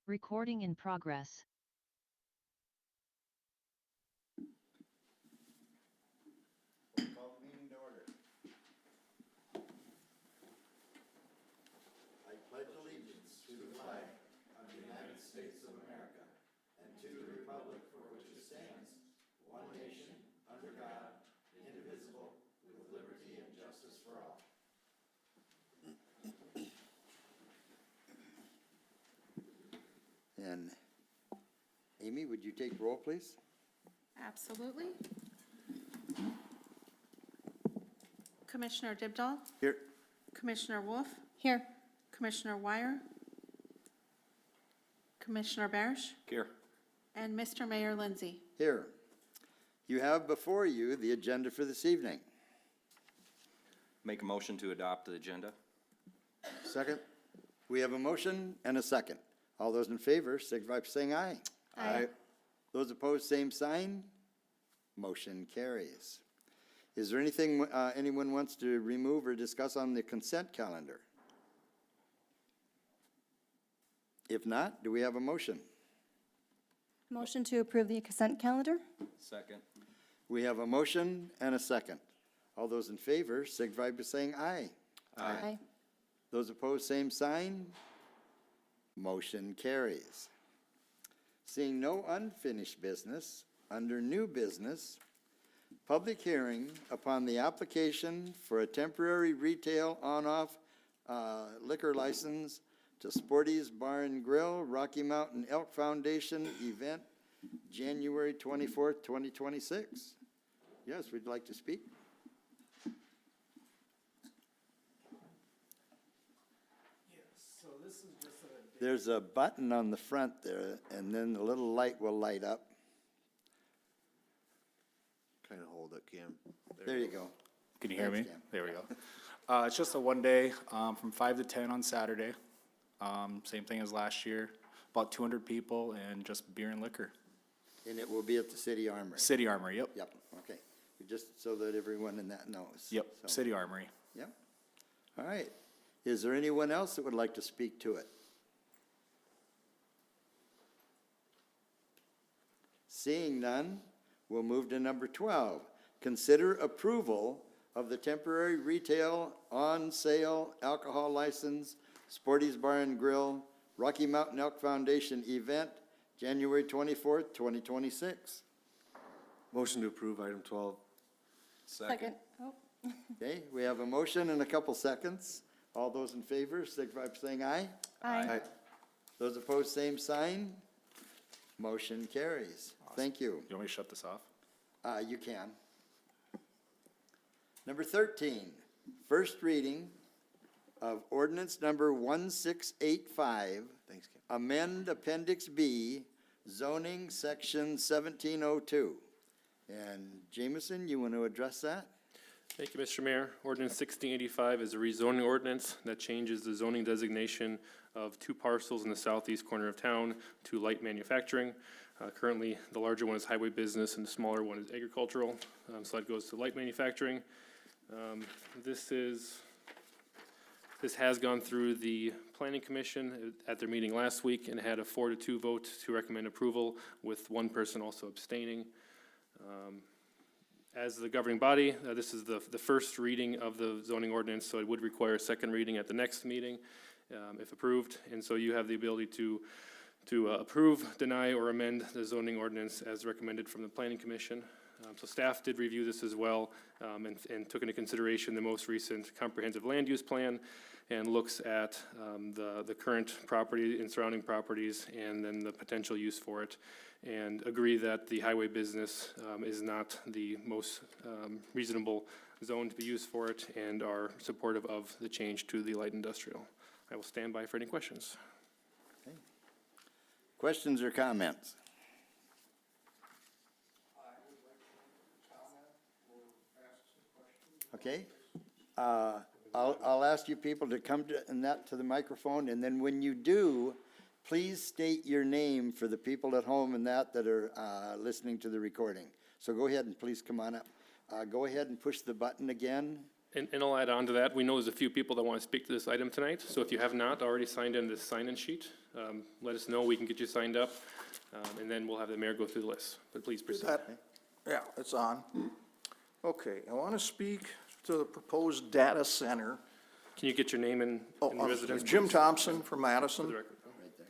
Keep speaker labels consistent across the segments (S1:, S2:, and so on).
S1: Recording in progress.
S2: Call the meeting to order. I pledge allegiance to the flag of the United States of America and to the republic for which it stands, one nation, under God, indivisible, with liberty and justice for all. And Amy, would you take roll, please?
S3: Absolutely. Commissioner Dibdahl,
S2: Here.
S3: Commissioner Wolf. Here. Commissioner Wire. Commissioner Barish,
S4: Here.
S3: and Mr. Mayor Lindsay.
S2: Here. You have before you the agenda for this evening.
S4: Make a motion to adopt the agenda.
S2: Second. We have a motion and a second. All those in favor, signify by saying aye.
S3: Aye.
S2: Those opposed, same sign. Motion carries. Is there anything anyone wants to remove or discuss on the consent calendar? If not, do we have a motion?
S5: Motion to approve the consent calendar?
S4: Second.
S2: We have a motion and a second. All those in favor, signify by saying aye.
S5: Aye.
S2: Those opposed, same sign. Motion carries. Seeing no unfinished business, under new business, public hearing upon the application for a temporary retail on-off liquor license to Sporty's Bar and Grill, Rocky Mountain Elk Foundation event, January 24th, 2026. Yes, we'd like to speak. There's a button on the front there, and then the little light will light up.
S6: Kind of hold it, Cam.
S2: There you go.
S7: Can you hear me?
S2: Thanks, Cam.
S7: There we go. It's just a one day, from 5 to 10 on Saturday. Same thing as last year, about 200 people and just beer and liquor.
S2: And it will be at the City Armory.
S7: City Armory, yep.
S2: Yep, okay. Just so that everyone in that knows.
S7: Yep,
S2: So,
S7: City Armory.
S2: Yep. All right. Is there anyone else that would like to speak to it? Seeing none, we'll move to number 12. Consider approval of the temporary retail on-sale alcohol license, Sporty's Bar and Grill, Rocky Mountain Elk Foundation event, January 24th, 2026.
S6: Motion to approve item 12.
S3: Second. Oh,
S2: Okay, we have a motion and a couple seconds. All those in favor, signify by saying aye.
S5: Aye.
S2: Those opposed, same sign. Motion carries. Thank you.
S7: You want me to shut this off?
S2: You can. Number 13, first reading of ordinance number 1685.
S6: Thanks, Cam.
S2: Amend Appendix B, zoning section 1702. And Jameson, you want to address that?
S8: Thank you, Mr. Mayor. Ordinance 1685 is a rezoning ordinance that changes the zoning designation of two parcels in the southeast corner of town to light manufacturing. Currently, the larger one is highway business and the smaller one is agricultural. So that goes to light manufacturing. This has gone through the Planning Commission at their meeting last week and had a 4-2 vote to recommend approval, with one person also abstaining. As the governing body, this is the first reading of the zoning ordinance, so it would require a second reading at the next meeting if approved. And so you have the ability to approve, deny, or amend the zoning ordinance as recommended from the Planning Commission. So staff did review this as well and took into consideration the most recent comprehensive land use plan and looks at the current property and surrounding properties and then the potential use for it, and agree that the highway business is not the most reasonable zone to be used for it, and are supportive of the change to the light industrial. I will stand by for any questions.
S2: Okay. Questions or comments? Okay. I'll ask you people to come to the microphone, and then when you do, please state your name for the people at home and that are listening to the recording. So go ahead and please come on up. Go ahead and push the button again
S8: And I'll add on to that, we know there's a few people that want to speak to this item tonight, so if you have not already signed in this sign-in sheet, let us know, we can get you signed up, and then we'll have the mayor go through the list, but please proceed.
S1: Yeah, it's on. Okay, I want to speak to the proposed data center.
S8: Can you get your name and
S1: Oh,
S8: and residence?
S1: Jim
S8: please,
S1: Thompson from
S8: for the
S1: Madison.
S8: record?
S2: Right there.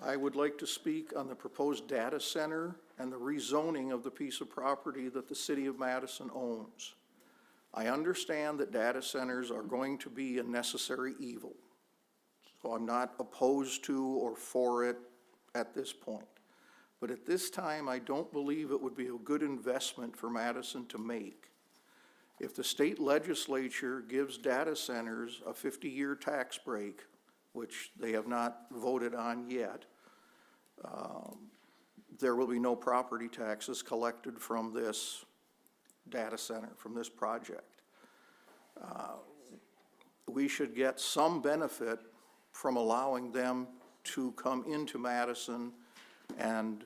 S1: I would like to speak on the proposed data center and the rezoning of the piece of property that the city of Madison owns. I understand that data centers are going to be a necessary evil, so I'm not opposed to or for it at this point. But at this time, I don't believe it would be a good investment for Madison to make. If the state legislature gives data centers a 50-year tax break, which they have not voted on yet, there will be no property taxes collected from this data center, from this project. We should get some benefit from allowing them to come into Madison, and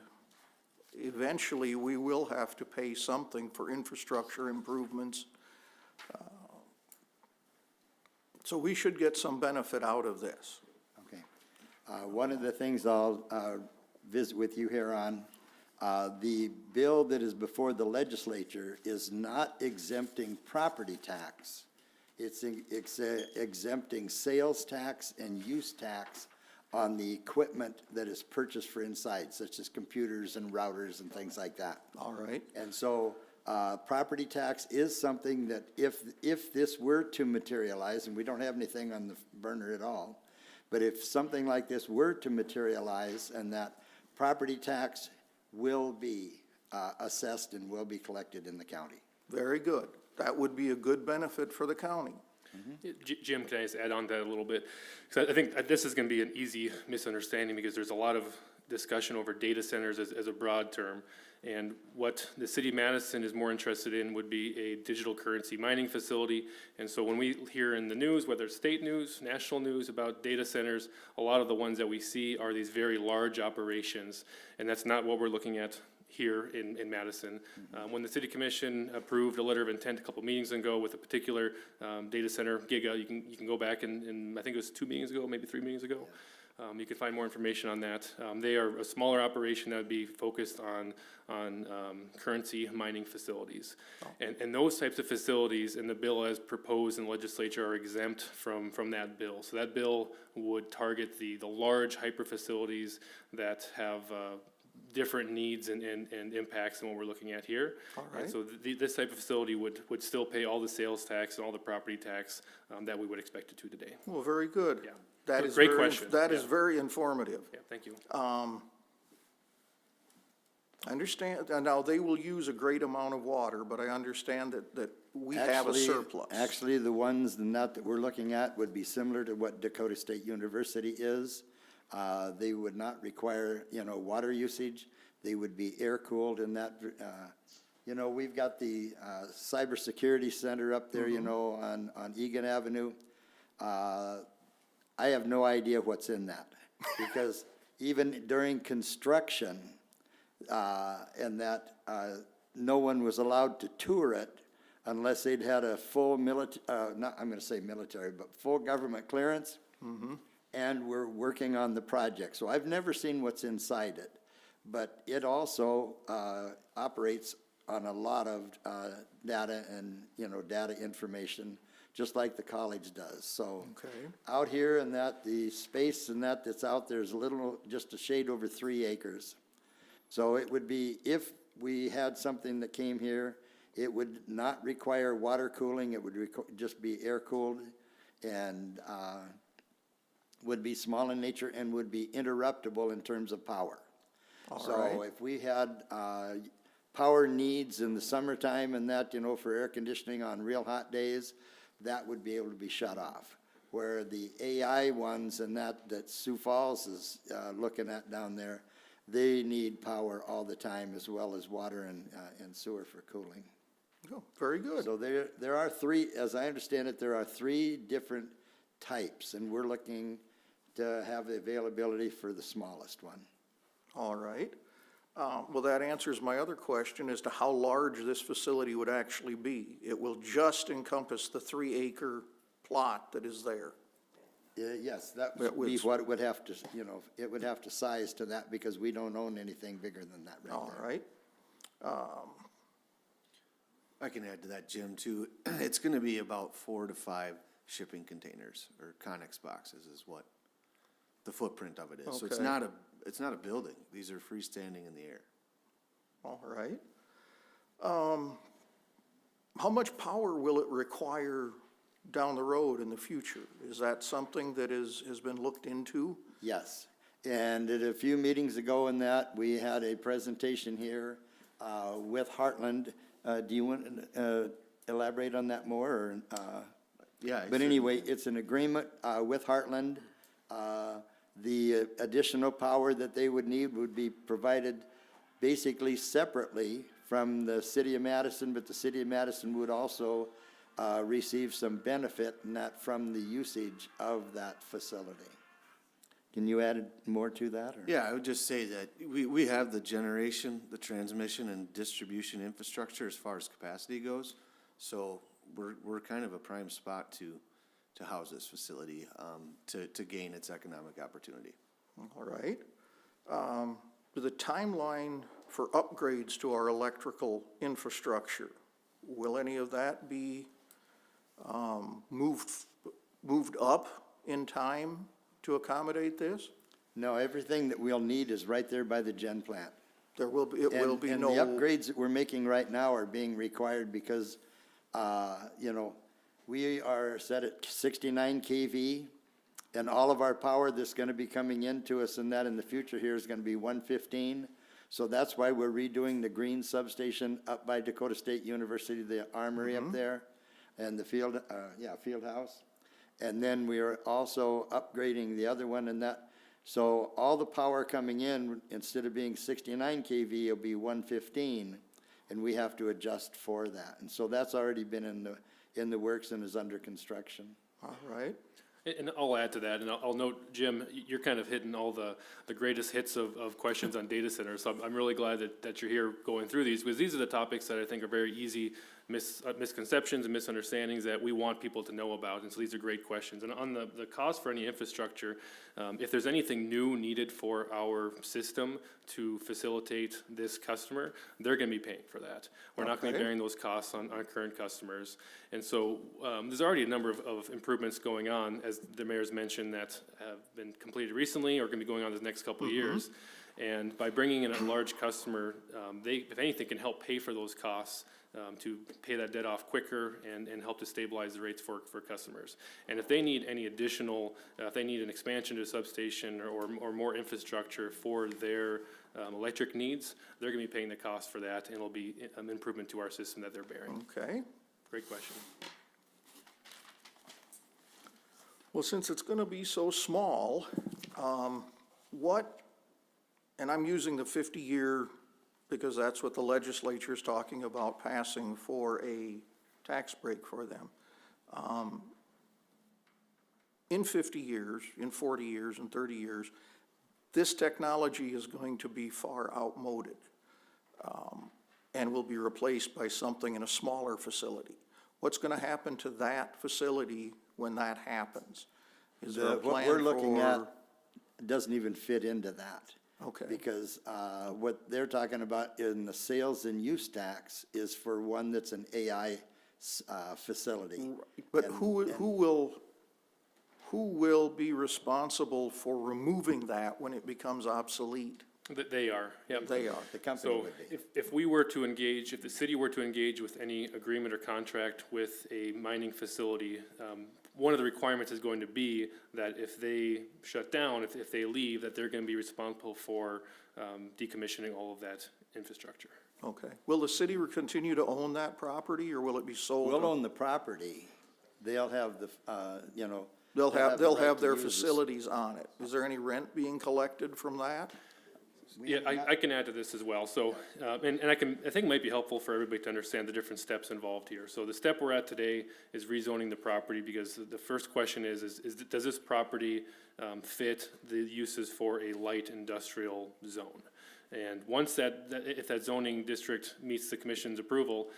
S1: eventually we will have to pay something for infrastructure improvements. So we should get some benefit out of this.
S2: Okay. One of the things I'll visit with you here on, the bill that is before the legislature is not exempting property tax. It's exempting sales tax and use tax on the equipment that is purchased for inside, such as computers and routers and things like that.
S1: All right?
S2: And so, property tax is something that if this were to materialize, and we don't have anything on the burner at all, but if something like this were to materialize and that property tax will be assessed and will be collected in the county.
S1: Very good. That would be a good benefit for the county.
S8: Jim, can I just add on to that a little bit? Because I think this is going to be an easy misunderstanding because there's a lot of discussion over data centers as a broad term. And what the city of Madison is more interested in would be a digital currency mining facility. And so when we hear in the news, whether it's state news, national news about data centers, a lot of the ones that we see are these very large operations. And that's not what we're looking at here in Madison. When the city commission approved a letter of intent a couple meetings ago with a particular data center, Giga, you can go back and I think it was 2 meetings ago, maybe 3 meetings ago. You can find more information on that. They are a smaller operation that would be focused on currency mining facilities. And those types of facilities in the bill as proposed in the legislature are exempt from that bill. So that bill would target the large hyper facilities that have different needs and impacts than what we're looking at here.
S1: All right.
S8: And so this type of facility would still pay all the sales tax and all the property tax that we would expect it to today.
S1: Well, very good.
S8: Yeah.
S1: That is
S8: Great
S1: very,
S8: question.
S1: that is
S8: Yeah.
S1: very informative.
S8: Yeah, thank you.
S1: I understand, and now they will use a great amount of water, but I understand that we have a surplus.
S2: Actually, the ones that we're looking at would be similar to what Dakota State University is. They would not require, water usage. They would be air-cooled in that, we've got the cybersecurity center up there, on Egan Avenue. I have no idea what's in that, because even during construction, and that no one was allowed to tour it unless they'd had a full full government clearance. And we're working on the project. So I've never seen what's inside it, but it also operates on a lot of data and, data information, just like the college does. So
S1: Okay.
S2: out here and the space and that's out there is just a shade over 3 acres. So it would be, if we had something that came here, it would not require water cooling. It would just be air cooled and would be small in nature and would be interruptible in terms of power. So if we had power needs in the summertime and that, for air conditioning on real hot days, that would be able to be shut off. Where the AI ones and that Sioux Falls is looking at down there, they need power all the time as well as water and sewer for cooling.
S1: Oh, very good.
S2: So there are 3, as I understand it, there are 3 different types, and we're looking to have the availability for the smallest one.
S1: All right. Well, that answers my other question as to how large this facility would actually be. It will just encompass the 3-acre plot that is there.
S2: Yes, that
S1: That
S2: would be
S1: would-
S2: what it would have to, it would have to size to that because we don't own anything bigger than that right
S1: All
S2: there.
S1: right?
S6: I can add to that, Jim, too. It's gonna be about 4 to 5 shipping containers, or Connex boxes is what the footprint of it is. So it's
S1: Okay.
S6: not a building. These are freestanding in the air.
S1: All right. How much power will it require down the road in the future? Is that something that has been looked into?
S2: Yes, and at a few meetings ago in that, we had a presentation here with Heartland. Do you want to elaborate on that more, or?
S6: Yeah. I
S2: But anyway, it's an agreement with Heartland. The additional power that they would need would be provided basically separately from the city of Madison, but the city of Madison would also receive some benefit in that from the usage of that facility. Can you add more to that, or?
S6: Yeah, I would just say that we have the generation, the transmission and distribution infrastructure as far as capacity goes. So we're kind of a prime spot to house this facility, to gain its economic opportunity.
S1: All right. The timeline for upgrades to our electrical infrastructure, will any of that be moved up in time to accommodate this?
S2: No, everything that we'll need is right there by the gen plant.
S1: There will be, it will be
S2: And
S1: no.
S2: the upgrades that we're making right now are being required because, we are set at 69 kV, and all of our power that's gonna be coming into us and that in the future here is gonna be 115. So that's why we're redoing the green substation up by Dakota State University, the armory up there, and the field house. And then we are also upgrading the other one and that. So all the power coming in, instead of being 69 kV, it'll be 115, and we have to adjust for that. And so that's already been in the works and is under construction.
S1: All right.
S8: And I'll add to that, and I'll note, Jim, you're kind of hitting all the greatest hits of questions on data centers. So I'm really glad that you're here going through these, because these are the topics that I think are very easy misconceptions and misunderstandings that we want people to know about. And so these are great questions. And on the cost for any infrastructure, if there's anything new needed for our system to facilitate this customer, they're gonna be paying for that. We're not gonna be
S1: Okay.
S8: bearing those costs on our current customers. And so, there's already a number of improvements going on, as the mayor's mentioned, that have been completed recently or gonna be going on the next couple of years. And by bringing in a large customer, they, if anything, can help pay for those costs, to pay that debt off quicker and help to stabilize the rates for customers. And if they need any additional, if they need an expansion to a substation or more infrastructure for their electric needs, they're gonna be paying the cost for that, and it'll be an improvement to our system that they're bearing.
S1: Okay.
S8: Great question.
S1: Well, since it's gonna be so small, what, and I'm using the 50-year because that's what the legislature is talking about passing for a tax break for them. In 50 years, in 40 years, in 30 years, this technology is going to be far outmoded, and will be replaced by something in a smaller facility. What's gonna happen to that facility when that happens? Is there a
S2: What
S1: plan
S2: we're looking at
S1: for?
S2: doesn't even fit into that.
S1: Okay.
S2: Because what they're talking about in the sales and use tax is for one that's an AI facility.
S1: But
S2: And-
S1: who will be responsible for removing that when it becomes obsolete?
S8: They are, yep.
S1: They are.
S2: The company
S8: So
S2: would be.
S8: if we were to engage, if the city were to engage with any agreement or contract with a mining facility, one of the requirements is going to be that if they shut down, if they leave, that they're gonna be responsible for decommissioning all of that infrastructure.
S1: Okay. Will the city continue to own that property, or will it be sold?
S2: We'll own the property. They'll have the,
S1: They'll
S2: the
S1: have
S2: right to
S1: their
S2: use this.
S1: facilities on it. Is there any rent being collected from that?
S8: Yeah, I can add to this as well. So, and I think it might be helpful for everybody to understand the different steps involved here. So the step we're at today is rezoning the property, because the first question is does this property fit the uses for a light industrial zone? And once if that zoning district meets the commission's approval,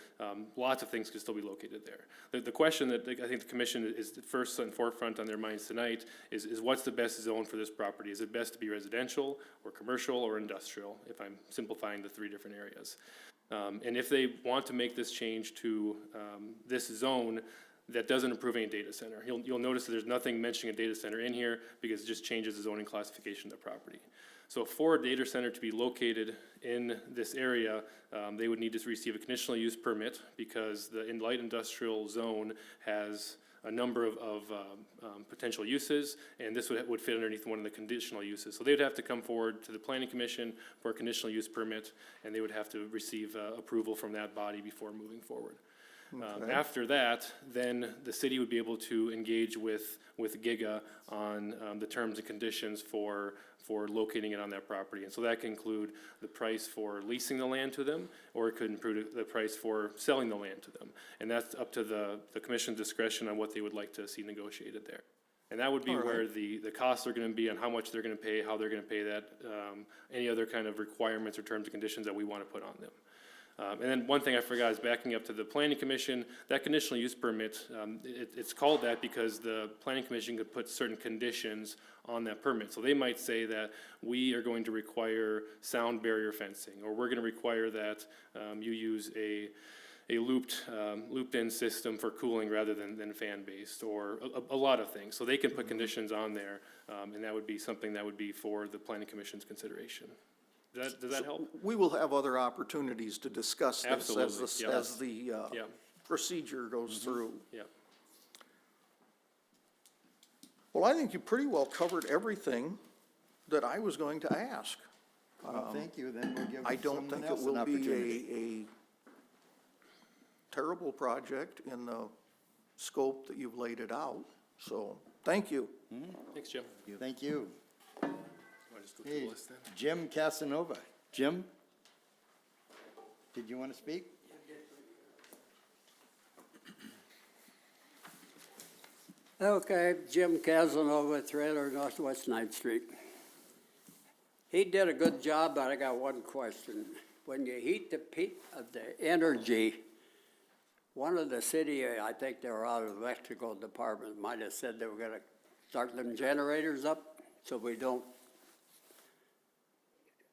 S8: lots of things can still be located there. The question that I think the commission is first and forefront on their minds tonight is what's the best zone for this property? Is it best to be residential or commercial or industrial, if I'm simplifying the three different areas? And if they want to make this change to this zone, that doesn't approve any data center. You'll notice that there's nothing mentioning a data center in here because it just changes the zoning classification of the property. So for a data center to be located in this area, they would need to receive a conditional use permit because the light industrial zone has a number of potential uses, and this would fit underneath one of the conditional uses. So they would have to come forward to the planning commission for a conditional use permit, and they would have to receive approval from that body before moving forward. After that, then the city would be able to engage with Giga on the terms and conditions for locating it on that property. And so that can include the price for leasing the land to them, or it could include the price for selling the land to them. And that's up to the commission's discretion on what they would like to see negotiated there. And that would be where the costs are gonna be, on how much they're gonna pay, how they're gonna pay that, any other kind of requirements or terms and conditions that we wanna put on them. And then one thing I forgot is backing up to the planning commission, that conditional use permit, it's called that because the planning commission could put certain conditions on that permit. So they might say that we are going to require sound barrier fencing, or we're gonna require that you use a looped-in system for cooling rather than fan-based, or a lot of things. So they can put conditions on there, and that would be something that would be for the planning commission's consideration. Does that help?
S1: We will have other opportunities to discuss this
S8: Absolutely,
S1: as the procedure goes through.
S8: Yeah.
S1: Well, I think you pretty well covered everything that I was going to ask.
S2: Well, thank you, then we'll give
S1: I don't
S2: someone
S1: think it
S2: else an
S1: will
S2: opportunity.
S1: be a terrible project in the scope that you've laid it out, so, thank you.
S8: Thanks, Jim.
S2: Thank you.
S8: Wanna just go through the
S2: Hey,
S8: list then?
S2: Jim Casanova. Jim? Did you want to speak?
S9: Okay, Jim Casanova, 300 Northwest 9th Street. He did a good job, but I got one question. When you heat the energy, one of the city, I think they were out of the electrical department, might have said they were gonna start them generators up so we don't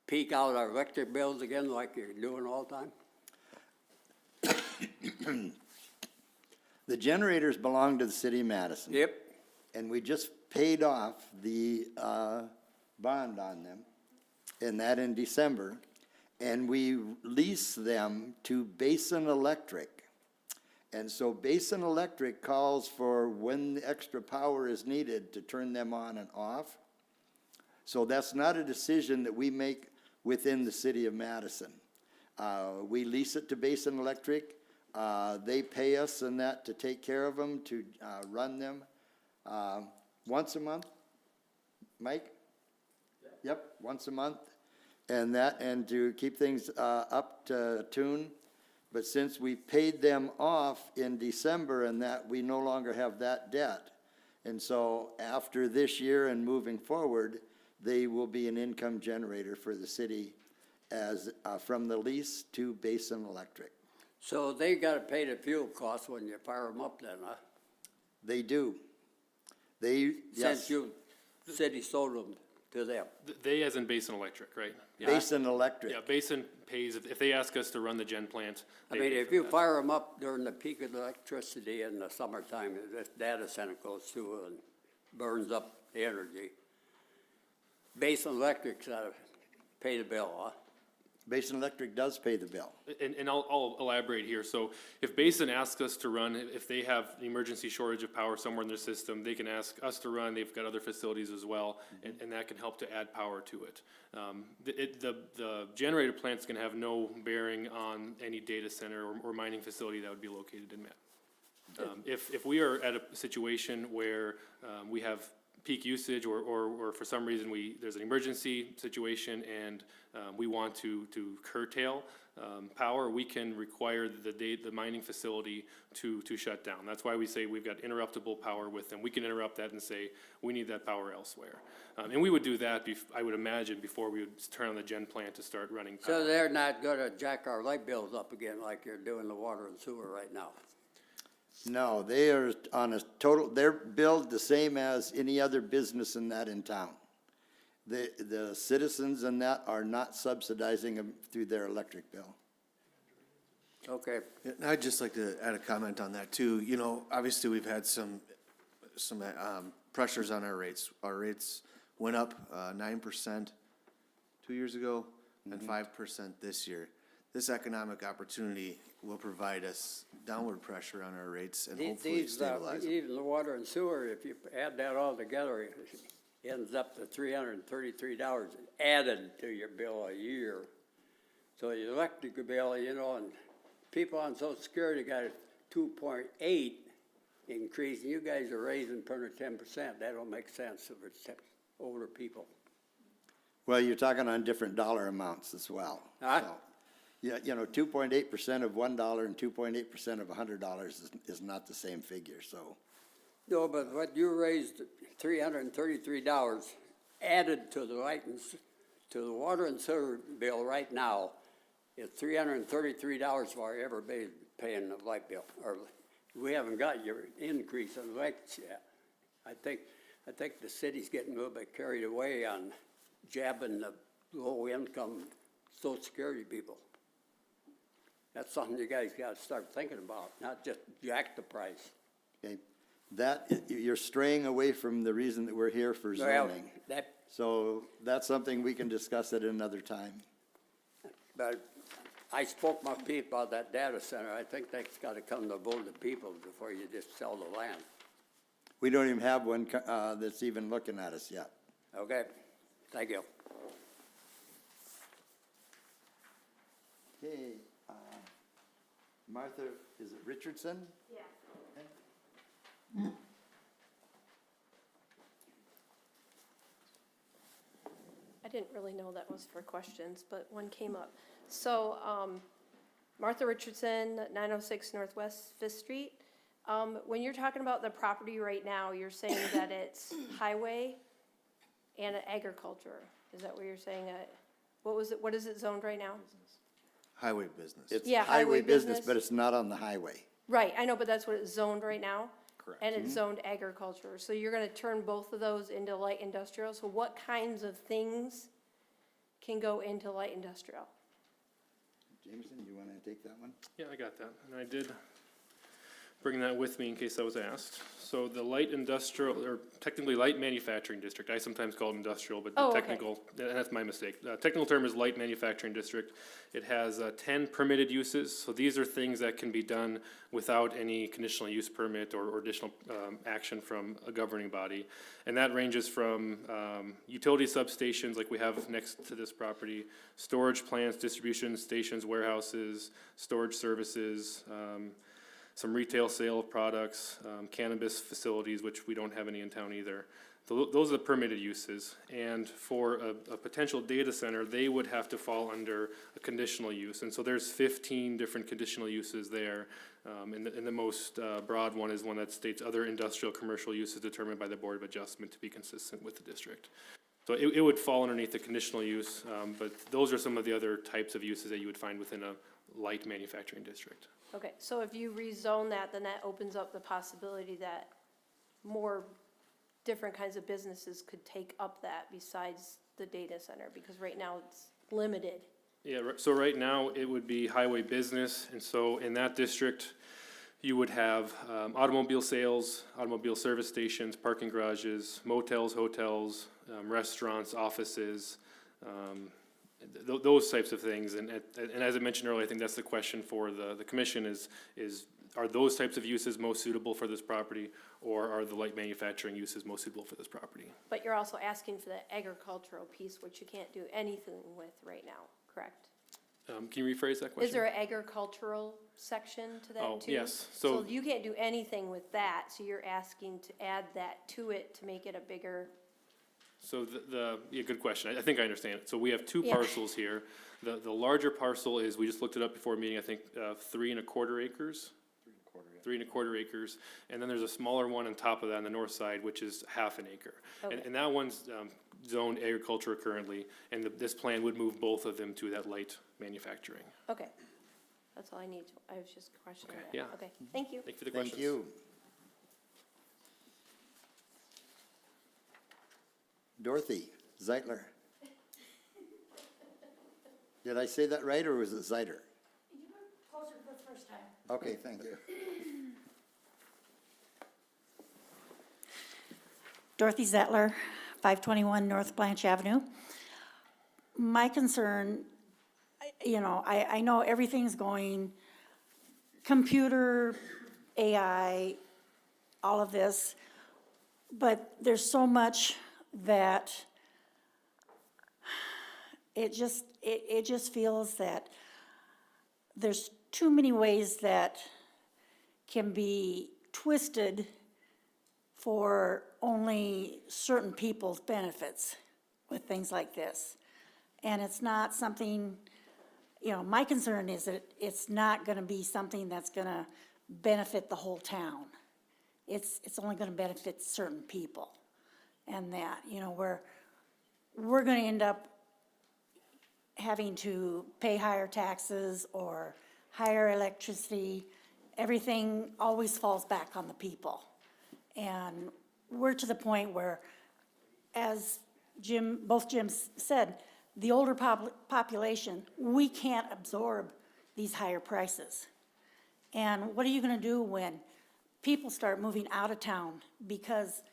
S9: peak out our electric bills again like you're doing all the time.
S2: The generators belong to the city of Madison.
S9: Yep.
S2: And we just paid off the bond on them, and that in December. And we lease them to Basin Electric. And so Basin Electric calls for when the extra power is needed to turn them on and off. So that's not a decision that we make within the city of Madison. We lease it to Basin Electric. They pay us and that to take care of them, to run them once a month. Mike? Yep, once a month. And to keep things up to tune. But since we paid them off in December and that, we no longer have that debt. And so after this year and moving forward, they will be an income generator for the city as from the lease to Basin Electric.
S9: So they gotta pay the fuel costs when you fire them up then, huh?
S2: They do. They, yes,
S9: Since you, city sold them to them.
S8: They as in Basin Electric, right? Yeah.
S2: Basin Electric.
S8: Yeah, Basin pays, if they ask us to run the gen plant.
S9: I
S8: they
S9: mean,
S8: pay
S9: if
S8: for
S9: you
S8: that.
S9: fire them up during the peak of electricity in the summertime, this data center goes through and burns up the energy. Basin Electric's gotta pay the bill, huh?
S2: Basin Electric does pay the bill.
S8: And I'll elaborate here. So if Basin asks us to run, if they have an emergency shortage of power somewhere in their system, they can ask us to run. They've got other facilities as well, and that can help to add power to it. The generator plant's gonna have no bearing on any data center or mining facility that would be located in Met. If we are at a situation where we have peak usage or for some reason there's an emergency situation and we want to curtail power, we can require the mining facility to shut down. That's why we say we've got interruptible power with them. We can interrupt that and say, we need that power elsewhere. And we would do that, I would imagine, before we would turn on the gen plant to start running power.
S9: So they're not gonna jack our light bills up again like you're doing the water and sewer right now?
S2: No, they are on a total, they're billed the same as any other business in town. The citizens in that are not subsidizing them through their electric bill.
S9: Okay.
S6: And I'd just like to add a comment on that too. You know, obviously, we've had some pressures on our rates. Our rates went up 9% 2 years ago and 5% this year. This economic opportunity will provide us downward pressure on our rates and hopefully stabilize them.
S9: Even the water and sewer, if you add that all together, it ends up to $333 added to your bill a year. So your electric bill, you know, and people on Social Security got a 2.8 increase, and you guys are raising per 10%. That don't make sense if it's older people.
S2: Well, you're talking on different dollar amounts as well.
S9: Huh?
S2: So, yeah, you know, 2.8% of $1 and 2.8% of $100 is not the same figure, so.
S9: No, but what you raised, $333 added to the to the water and sewer bill right now is $333 for everybody paying the light bill. Or we haven't got your increase in lights yet. I think the city's getting a little bit carried away on jabbing the low-income Social Security people. That's something you guys got to start thinking about, not just jack the price.
S2: Okay, that, you're straying away from the reason that we're here for
S9: Well,
S2: zoning.
S9: that,
S2: So that's something we can discuss at another time.
S9: but I spoke my people about that data center. I think that's got to come to the vote of the people before you just sell the land.
S2: We don't even have one that's even looking at us yet.
S9: Okay, thank you.
S2: Okay, Martha, is it Richardson?
S5: Yeah.
S10: I didn't really know that was for questions, but one came up. So, Martha Richardson, 906 Northwest Fifth Street. When you're talking about the property right now, you're saying that it's highway and agriculture. Is that what you're saying? What is it zoned right now?
S6: Highway business.
S2: It's
S10: Yeah,
S2: highway
S10: highway
S2: business,
S10: business.
S2: but it's not on the highway.
S10: Right, I know, but that's what it's zoned right now?
S4: Correct.
S10: And it's zoned agriculture. So you're gonna turn both of those into light industrial? So what kinds of things can go into light industrial?
S2: Jameson, you want to take that one?
S8: Yeah, I got that, and I did bring that with me in case I was asked. So the light industrial, or technically light manufacturing district, I sometimes call it industrial, but
S10: Oh,
S8: the
S10: okay.
S8: technical, and that's my mistake. Technical term is light manufacturing district. It has 10 permitted uses, so these are things that can be done without any conditional use permit or additional action from a governing body. And that ranges from utility substations like we have next to this property, storage plants, distribution stations, warehouses, storage services, some retail sale of products, cannabis facilities, which we don't have any in town either. Those are the permitted uses. And for a potential data center, they would have to fall under a conditional use. And so there's 15 different conditional uses there. And the most broad one is one that states other industrial commercial uses determined by the Board of Adjustment to be consistent with the district. So it would fall underneath the conditional use, but those are some of the other types of uses that you would find within a light manufacturing district.
S10: Okay, so if you rezone that, then that opens up the possibility that more different kinds of businesses could take up that besides the data center, because right now it's limited.
S8: Yeah, so right now, it would be highway business, and so in that district, you would have automobile sales, automobile service stations, parking garages, motels, hotels, restaurants, offices, those types of things. And as I mentioned earlier, I think that's the question for the commission is are those types of uses most suitable for this property, or are the light manufacturing uses most suitable for this property?
S10: But you're also asking for the agricultural piece, which you can't do anything with right now, correct?
S8: Can you rephrase that question?
S10: Is there an agricultural section to that
S8: Oh,
S10: too?
S8: yes.
S10: So
S8: So
S10: you can't do anything with that, so you're asking to add that to it to make it a bigger,
S8: yeah, good question. I think I understand it. So we have two
S10: Yeah.
S8: parcels here. The larger parcel is, we just looked it up before meeting, I think, 3.25 acres. 3.25 acres. And then there's a smaller one on top of that on the north side, which is 1/2 an acre.
S10: Okay.
S8: And that one's zoned agriculture currently, and this plan would move both of them to that light manufacturing.
S10: okay. That's all I need, I was just questioning
S8: Okay,
S10: that.
S8: yeah.
S10: Okay, thank you.
S8: Thank you for the questions.
S2: Thank you. Dorothy Zeitler. Did I say that right, or was it Zeiter?
S11: You were closer for the first time.
S2: Okay, thank you.
S11: Dorothy Zettler, 521 North Blanche Avenue. My concern, I know everything's going computer, AI, all of this, but there's so much that it just feels that there's too many ways that can be twisted for only certain people's benefits with things like this. And it's not something, my concern is that it's not gonna be something that's gonna benefit the whole town. It's only gonna benefit certain people. And that, we're gonna end up having to pay higher taxes or higher electricity. Everything always falls back on the people. And we're to the point where, as both Jims said, the older population, we can't absorb these higher prices. And what are you gonna do when people start moving out of town because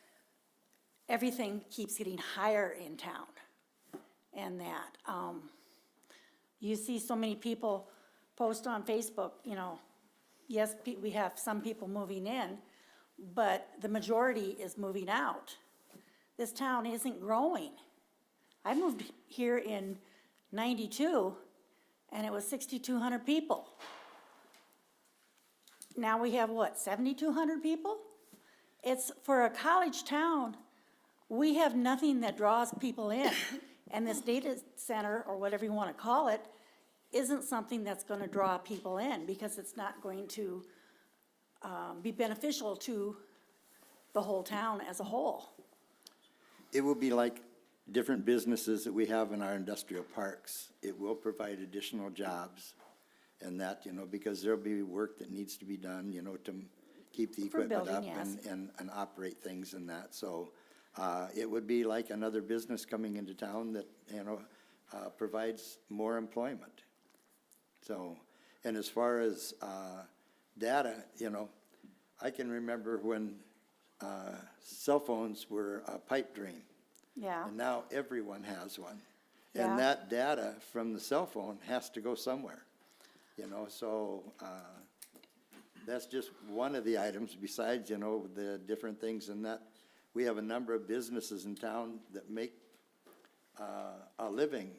S11: everything keeps getting higher in town? And that, you see so many people post on Facebook, yes, we have some people moving in, but the majority is moving out. This town isn't growing. I moved here in '92, and it was 6,200 people. Now we have what, 7,200 people? It's, for a college town, we have nothing that draws people in. And this data center, or whatever you want to call it, isn't something that's going to draw people in, because it's not going to be beneficial to the whole town as a whole.
S2: It will be like different businesses that we have in our industrial parks. It will provide additional jobs and that, because there'll be work that needs to be done, to keep the
S11: For
S2: equipment up
S11: building, yes.
S2: and operate things and that. So it would be like another business coming into town that, provides more employment. So, and as far as data, I can remember when cell phones were a pipe dream.
S11: Yeah,
S2: And now everyone has one.
S11: Yeah.
S2: And that data from the cell phone has to go somewhere, so that's just one of the items besides, the different things in that. We have a number of businesses in town that make a living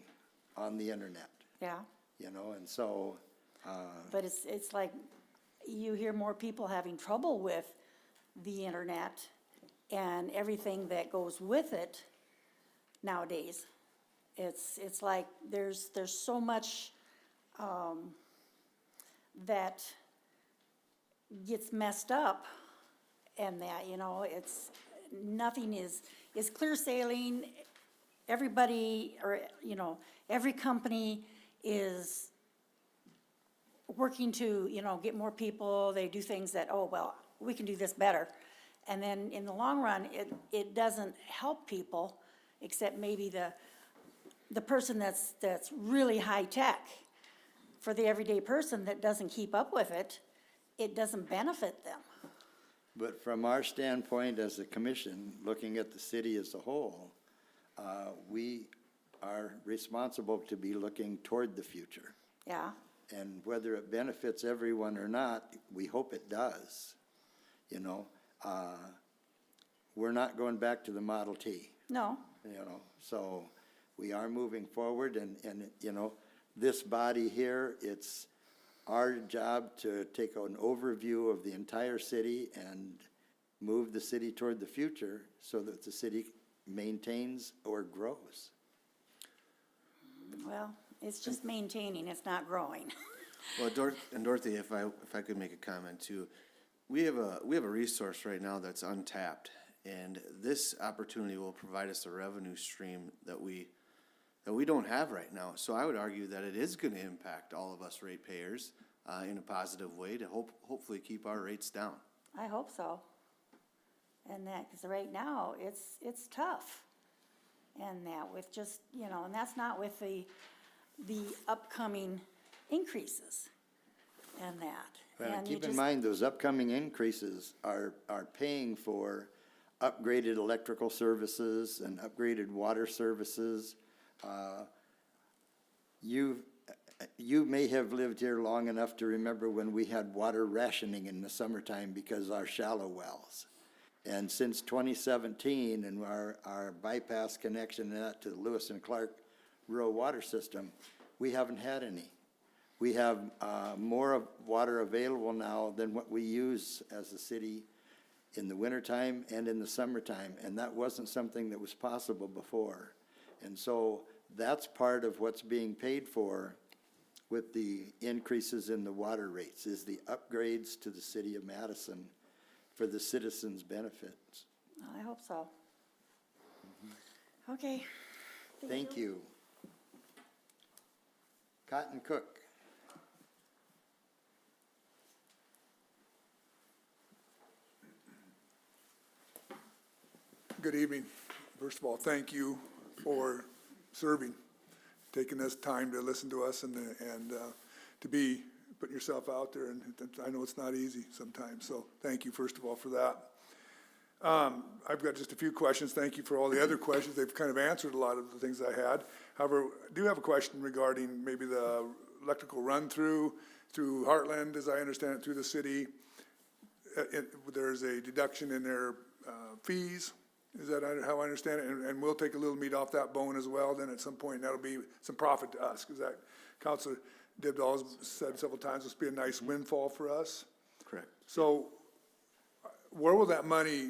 S2: on the internet,
S11: yeah.
S2: and so,
S11: But it's like you hear more people having trouble with the internet and everything that goes with it nowadays. It's like there's so much that gets messed up, and that, it's, nothing is clear sailing. Everybody, or, every company is working to, get more people. They do things that, oh, well, we can do this better. And then in the long run, it doesn't help people, except maybe the person that's really high tech. For the everyday person that doesn't keep up with it, it doesn't benefit them.
S2: but from our standpoint as a commission, looking at the city as a whole, we are responsible to be looking toward the future.
S11: Yeah,
S2: And whether it benefits everyone or not, we hope it does. We're not going back to the Model T,
S11: no,
S2: so we are moving forward and, this body here, it's our job to take an overview of the entire city and move the city toward the future so that the city maintains or grows.
S11: Well, it's just maintaining, it's not growing.
S6: Well, Dorothy, if I could make a comment too, we have a resource right now that's untapped, and this opportunity will provide us a revenue stream that we don't have right now. So I would argue that it is gonna impact all of us ratepayers, in a positive way to hopefully keep our rates down.
S11: I hope so. And that, because right now, it's tough. And that with just, you know, and that's not with the upcoming increases and that. And you
S2: Keep in
S11: just-
S2: mind, those upcoming increases are paying for upgraded electrical services and upgraded water services. You may have lived here long enough to remember when we had water rationing in the summertime because our shallow wells. And since 2017 and our bypass connection to the Lewis and Clark rural water system, we haven't had any. We have more water available now than what we use as a city in the wintertime and in the summertime, and that wasn't something that was possible before. And so that's part of what's being paid for with the increases in the water rates, is the upgrades to the city of Madison for the citizens' benefits.
S11: I hope so. Okay.
S2: Thank you. Cotton Cook.
S12: Good evening. First of all, thank you for serving, taking this time to listen to us and to be putting yourself out there. And I know it's not easy sometimes, so thank you, first of all, for that. I've got just a few questions. Thank you for all the other questions. They've kind of answered a lot of the things I had. However, I do have a question regarding maybe the electrical run-through through Heartland, as I understand it, through the city. There's a deduction in their fees. Is that how I understand it? And we'll take a little meat off that bone as well, then at some point, that'll be some profit to us, because that, Councilor Dibdall has said several times, this will be a nice windfall for us.
S6: Correct.
S12: So where will that money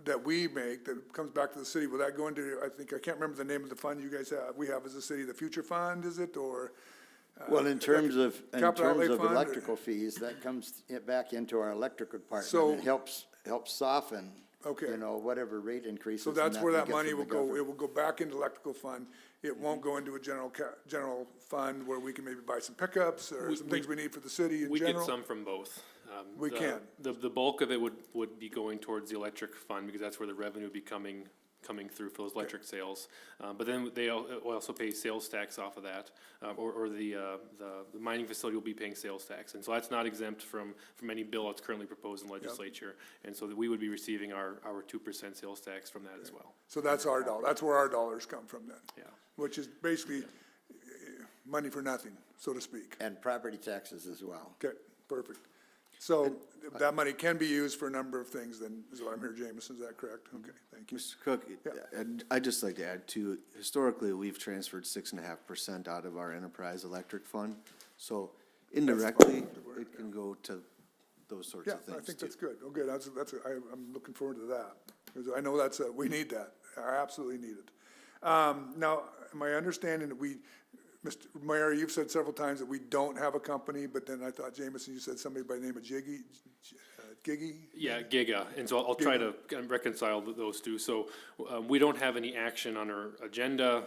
S12: that we make, that comes back to the city, will that go into, I can't remember the name of the fund you guys have, we have as a city, the Future Fund, is it, or?
S2: Well, in terms of
S12: Capital outlay fund, or-
S2: electrical fees, that comes back into our electrical
S12: So-
S2: department. It helps soften,
S12: Okay.
S2: you know, whatever rate increases.
S12: So
S2: and
S12: that's where
S2: we
S12: that
S2: get
S12: money
S2: from
S12: will
S2: the
S12: go,
S2: government.
S12: it will go back into electrical fund. It won't go into a general fund where we can maybe buy some pickups or some things we need for the city in
S8: We
S12: general?
S8: get some from both.
S12: We can.
S8: The bulk of it would be going towards the electric fund, because that's where the revenue would be coming through for those electric sales. But then they also pay sales tax off of that, or the mining facility will be paying sales tax. And so that's not exempt from any bill that's currently proposed in legislature. And so that we would be receiving our 2% sales tax from that as well.
S12: So that's our dollar, that's where our dollars come from then?
S8: Yeah.
S12: Which is basically money for nothing, so to speak.
S2: And property taxes as well.
S12: Okay, perfect. So that money can be used for a number of things then, is what I'm hearing, Jameson, is that correct? Okay, thank you.
S6: Mr. Cook, I'd just like to add too, historically, we've transferred 6.5% out of our enterprise electric fund. So indirectly, it can go to those sorts
S12: Yeah,
S6: of things
S12: I think
S6: too.
S12: that's good. Okay, I'm looking forward to that. Because I know we need that. I absolutely need it. Now, my understanding that Mr. Mayor, you've said several times that we don't have a company, but then I thought, Jameson, you said somebody by the name of Giggy?
S8: Yeah, Giga, and so I'll try to kind of reconcile those two. So, we don't have any action on our agenda,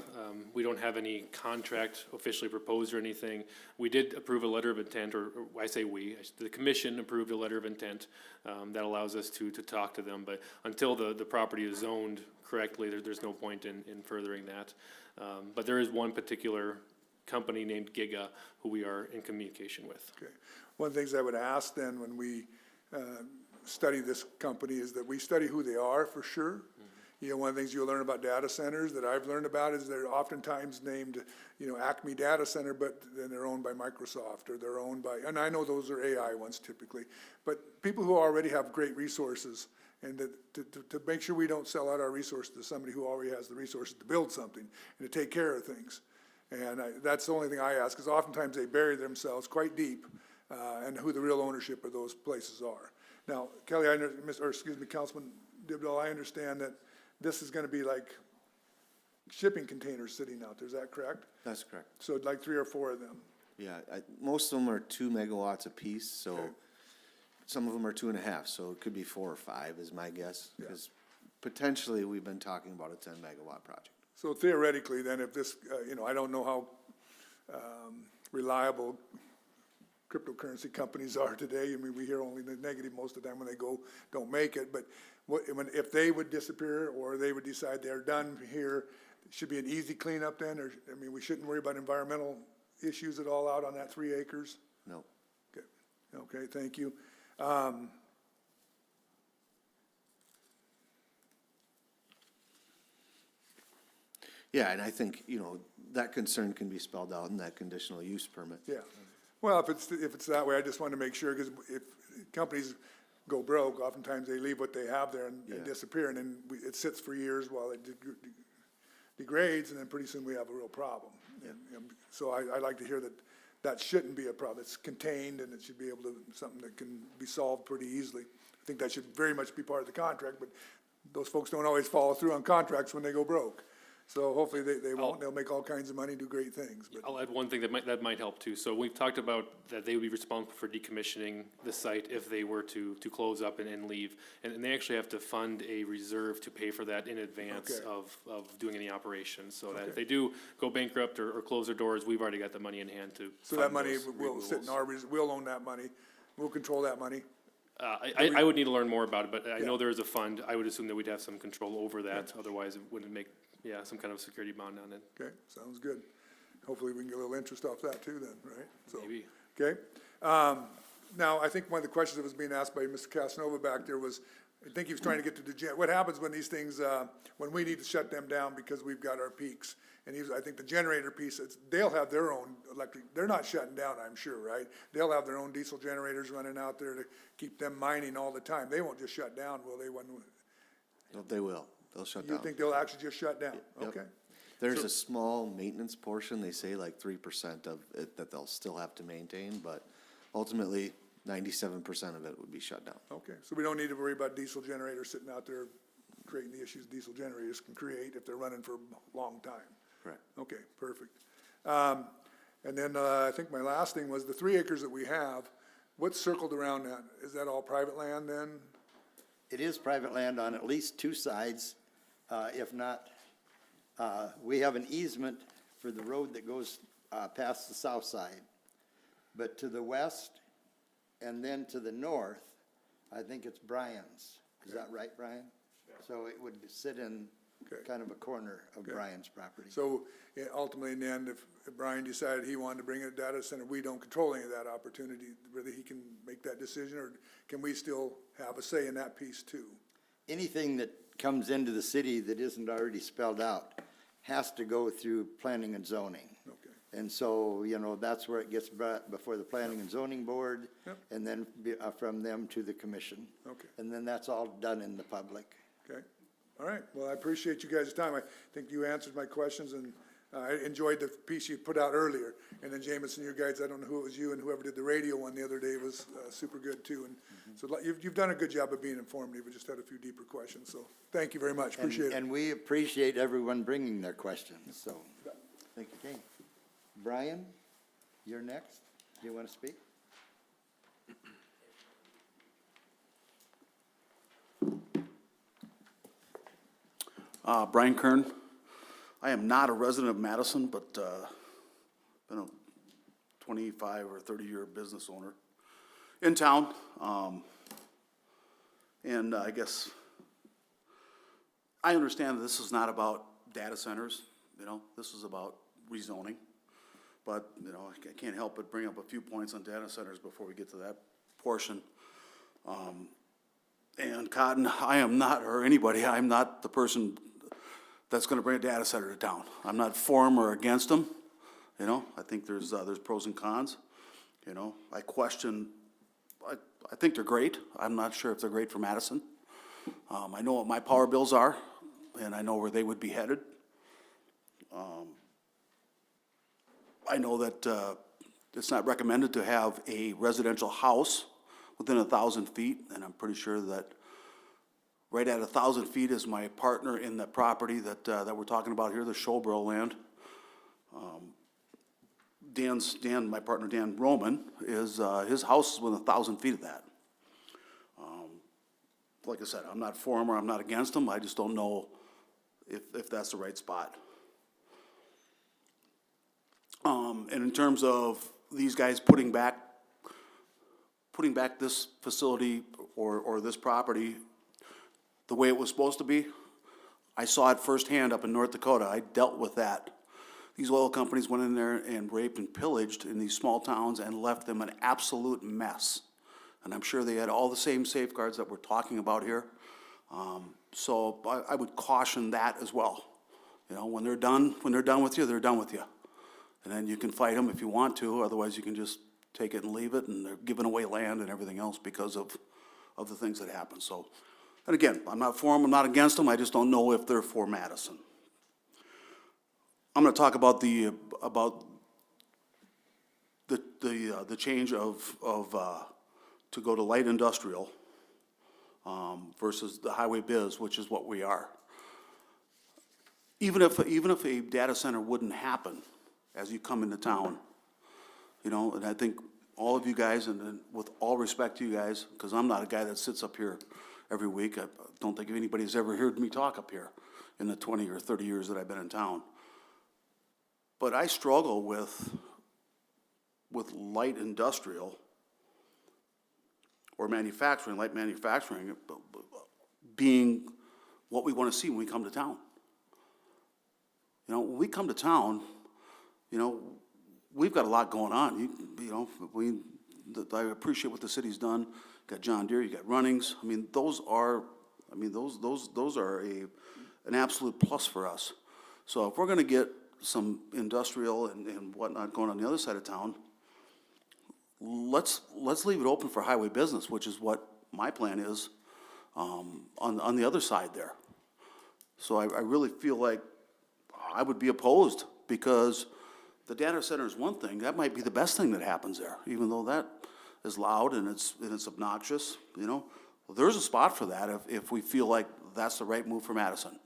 S8: we don't have any contract officially proposed or anything. We did approve a letter of intent, or I say we, the commission approved a letter of intent, that allows us to talk to them, but until the property is zoned correctly, there's no point in furthering that. But there is one particular company named Giga who we are in communication with.
S12: Okay. One of the things I would ask then when we study this company is that we study who they are for sure. You know, one of the things you'll learn about data centers that I've learned about is they're oftentimes named, you know, Acme Data Center, but then they're owned by Microsoft, or they're owned by, and I know those are AI ones typically, but people who already have great resources, and to make sure we don't sell out our resources to somebody who already has the resources to build something and to take care of things. And that's the only thing I ask, because oftentimes they bury themselves quite deep, and who the real ownership of those places are. Now, Kelly, Councilman Dibdall, I understand that this is gonna be like shipping containers sitting out there, is that correct?
S6: That's correct.
S12: So like 3 or 4 of them?
S6: Yeah, most of them are 2 megawatts apiece, so
S12: Okay.
S6: some of them are 2.5, so it could be 4 or 5 is my guess.
S12: Yeah.
S6: Because potentially, we've been talking about a 10 megawatt project.
S12: So theoretically, then, if this, I don't know how reliable cryptocurrency companies are today. I mean, we hear only the negative most of the time when they don't make it. But if they would disappear, or they would decide they're done here, it should be an easy cleanup then? Or, I mean, we shouldn't worry about environmental issues at all out on that 3 acres?
S6: No.
S12: Okay, thank you.
S6: Yeah, and I think, that concern can be spelled out in that conditional use permit.
S12: Yeah. Well, if it's that way, I just want to make sure, because if companies go broke, oftentimes they leave what they have there and
S6: Yeah.
S12: disappear, and then it sits for years while it degrades, and then pretty soon we have a real problem. And so I like to hear that shouldn't be a problem. It's contained, and it should be able to, something that can be solved pretty easily. I think that should very much be part of the contract, but those folks don't always follow through on contracts when they go broke. So hopefully they won't. They'll make all kinds of money, do great things, but.
S8: I'll add one thing that might help too. So we've talked about that they would be responsible for decommissioning the site if they were to close up and leave. And they actually have to fund a reserve to pay for that in advance
S12: Okay.
S8: of doing any operations. So that
S12: Okay.
S8: if they do go bankrupt or close their doors, we've already got the money in hand to
S12: So
S8: fund
S12: that money
S8: those
S12: will sit in
S8: removals.
S12: we'll own that money, we'll control that money.
S8: I would need to learn more about it, but I know
S12: Yeah.
S8: there is a fund. I would assume that we'd have some control over that. Otherwise, it wouldn't make, some kind of security bond on it.
S12: Okay, sounds good. Hopefully we can get a little interest off that too then, right? So,
S8: Maybe.
S12: Okay. Now, I think one of the questions that was being asked by Mr. Casanova back there was, I think he was trying to get to what happens when these things, when we need to shut them down because we've got our peaks? And I think the generator piece, they'll have their own electric, they're not shutting down, I'm sure, right? They'll have their own diesel generators running out there to keep them mining all the time. They won't just shut down, will they?
S6: They will. They'll shut
S12: You
S6: down.
S12: think they'll actually just shut down?
S6: Yep.
S12: Okay.
S6: There's a small maintenance portion, they say like 3% of it that they'll still have to maintain, but ultimately, 97% of it would be shut down.
S12: Okay, so we don't need to worry about diesel generators sitting out there creating the issues diesel generators can create if they're running for a long time.
S6: Correct.
S12: Okay, perfect. And then I think my last thing was the 3 acres that we have, what's circled around that? Is that all private land then?
S2: It is private land on at least 2 sides, if not, we have an easement for the road that goes past the south side. But to the west and then to the north, I think it's Brian's. Is that right, Brian? So it would sit in
S12: Okay.
S2: kind of a corner of Brian's property.
S12: So ultimately, in the end, if Brian decided he wanted to bring a data center, we don't control any of that opportunity. Whether he can make that decision, or can we still have a say in that piece too?
S2: Anything that comes into the city that isn't already spelled out has to go through planning and zoning.
S12: Okay.
S2: And so, that's where it gets brought before the Planning and Zoning Board,
S12: Yep.
S2: and then from them to the commission.
S12: Okay.
S2: And then that's all done in the public.
S12: Okay, all right, well, I appreciate you guys' time. I think you answered my questions, and I enjoyed the piece you put out earlier. And then Jameson, you guys, I don't know who it was, you and whoever did the radio one the other day was super good too. And so you've done a good job of being informative. We just had a few deeper questions, so thank you very much, appreciate it.
S2: And we appreciate everyone bringing their questions, so.
S6: Thank you.
S2: Okay. Brian, you're next. Do you want to speak?
S13: Brian Kern. I am not a resident of Madison, but been a 25 or 30-year business owner in town. And I guess I understand that this is not about data centers, this is about rezoning. But, I can't help but bring up a few points on data centers before we get to that portion. And Cotton, I am not, or anybody, I'm not the person that's gonna bring a data center to town. I'm not for them or against them, I think there's pros and cons. I question, I think they're great. I'm not sure if they're great for Madison. I know what my power bills are, and I know where they would be headed. I know that it's not recommended to have a residential house within 1,000 feet, and I'm pretty sure that right at 1,000 feet is my partner in the property that we're talking about here, the Showboro land. My partner Dan Roman, his house is within 1,000 feet of that. Like I said, I'm not for him or I'm not against him, I just don't know if that's the right spot. And in terms of these guys putting back this facility or this property the way it was supposed to be, I saw it firsthand up in North Dakota. I dealt with that. These oil companies went in there and raped and pillaged in these small towns and left them an absolute mess. And I'm sure they had all the same safeguards that we're talking about here. So I would caution that as well. You know, when they're done with you, they're done with you. And then you can fight them if you want to, otherwise you can just take it and leave it, and they're giving away land and everything else because of the things that happen. So, and again, I'm not for them, I'm not against them, I just don't know if they're for Madison. I'm gonna talk about the change to go to light industrial versus the highway biz, which is what we are. Even if a data center wouldn't happen as you come into town, you know, and I think all of you guys, and with all respect to you guys, because I'm not a guy that sits up here every week. I don't think anybody's ever heard me talk up here in the 20 or 30 years that I've been in town. But I struggle with light industrial or manufacturing, light manufacturing, being what we want to see when we come to town. You know, when we come to town, you know, we've got a lot going on. You know, I appreciate what the city's done. You got John Deere, you got Runnings. I mean, those are an absolute plus for us. So if we're going to get some industrial and whatnot going on the other side of town, let's leave it open for highway business, which is what my plan is on the other side there. So I really feel like I would be opposed, because the data center is one thing. That might be the best thing that happens there, even though that is loud and it's obnoxious, you know. Well, there's a spot for that if we feel like that's the right move for Madison.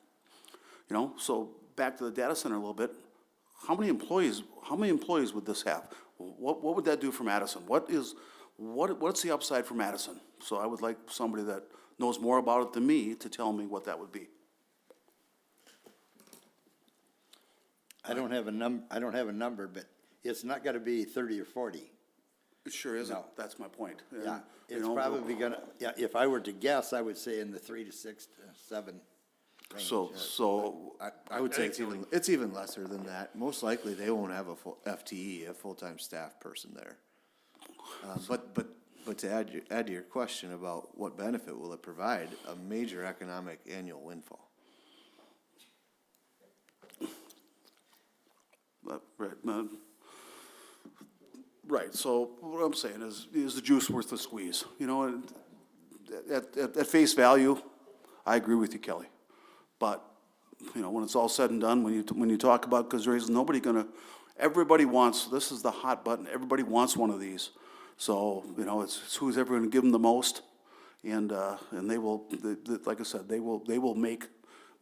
S13: You know, so back to the data center a little bit. How many employees would this have? What would that do for Madison? What's the upside for Madison? So I would like somebody that knows more about it than me to tell me what that would be.
S2: I don't have a number, but it's not gonna be 30 or 40.
S13: It sure isn't.
S2: No.
S13: That's my point. And,
S2: Yeah,
S13: you
S2: it's
S13: know,
S2: probably gonna, yeah, if I were to guess, I would say in the 3 to 6 to 7 range.
S13: So
S6: I would say it's even lesser than that. Most likely, they won't have a full FTE, a full-time staff person there. But to add to your question about what benefit will it provide, a major economic annual windfall.
S13: Right, so what I'm saying is the juice worth the squeeze? You know, and at face value, I agree with you, Kelly. But, you know, when it's all said and done, when you talk about, because there is nobody gonna, everybody wants, this is the hot button, everybody wants one of these. So, you know, it's who's ever gonna give them the most, and they will, like I said, they will make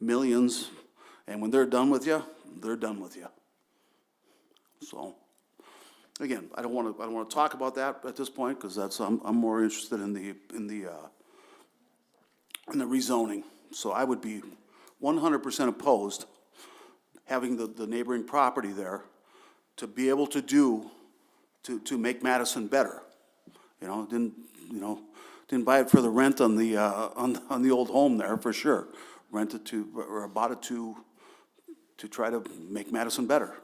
S13: millions, and when they're done with you, they're done with you. So, again, I don't want to talk about that at this point, because that's I'm more interested in the rezoning. So I would be 100% opposed having the neighboring property there to be able to make Madison better. Didn't buy it for the rent on the old home there for sure. Rented to or bought it to try to make Madison better.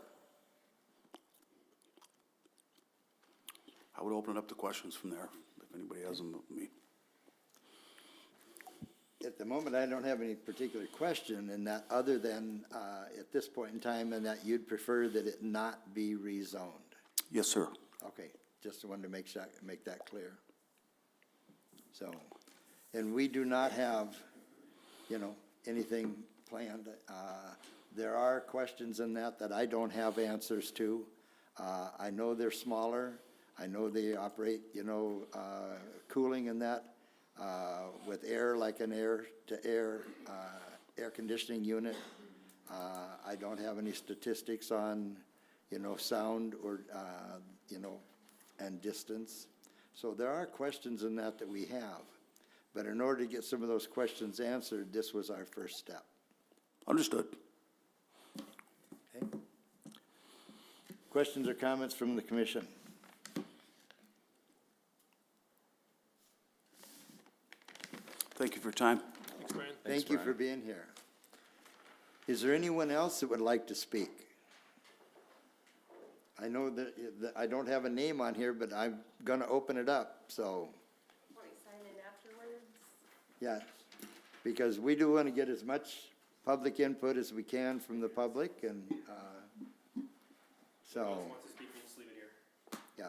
S13: I would open it up to questions from there, if anybody has them with me.
S2: At the moment, I don't have any particular question in that, other than, at this point in time, and that you'd prefer that it not be rezoned.
S13: Yes, sir.
S2: Okay, just wanted to make that clear. So, and we do not have, anything planned. There are questions in that I don't have answers to. I know they're smaller. I know they operate, cooling and that, with air, like an air-to-air, air conditioning unit. I don't have any statistics on, sound or, and distance. So there are questions in that we have. But in order to get some of those questions answered, this was our first step.
S13: Understood.
S2: Okay. Questions or comments from the commission?
S13: Thank you for your time.
S8: Thanks, Brian.
S2: Thank you for being here. Is there anyone else that would like to speak? I know that I don't have a name on here, but I'm going to open it up, so.
S10: Want to sign in afterwards?
S2: Yeah, because we do want to get as much public input as we can from the public, and so,
S8: Wants to speak, we'll just leave it here.
S2: yeah.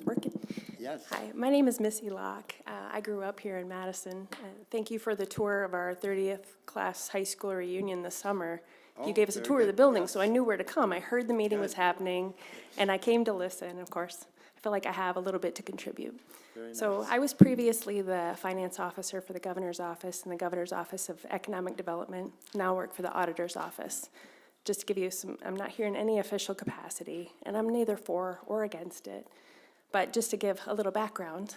S14: Working.
S2: Yes.
S14: Hi, my name is Missy Locke. I grew up here in Madison. Thank you for the tour of our 30th class high school reunion this summer.
S2: Oh,
S14: You gave us a
S2: very
S14: tour of the
S2: good.
S14: building,
S2: Yes.
S14: so I knew where to come. I heard the meeting was
S2: Good.
S14: happening, and I came to listen, of course. I feel like I have a little bit to contribute.
S2: Very
S14: So
S2: nice.
S14: I was previously the finance officer for the governor's office and the governor's office of economic development, now work for the auditor's office. Just to give you some, I'm not here in any official capacity, and I'm neither for or against it. But just to give a little background,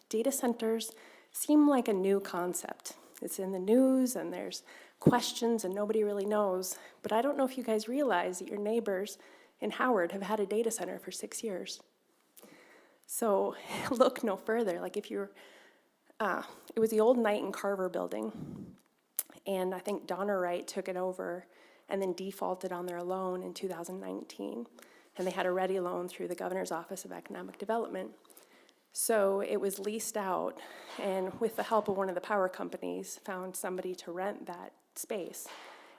S14: data centers seem like a new concept. It's in the news and there's questions and nobody really knows. But I don't know if you guys realize that your neighbors in Howard have had a data center for 6 years. So look no further. Like if you're, it was the old Knight and Carver building. And I think Donner Wright took it over and then defaulted on their loan in 2019. And they had a ready loan through the Governor's Office of Economic Development. So it was leased out, and with the help of one of the power companies, found somebody to rent that space.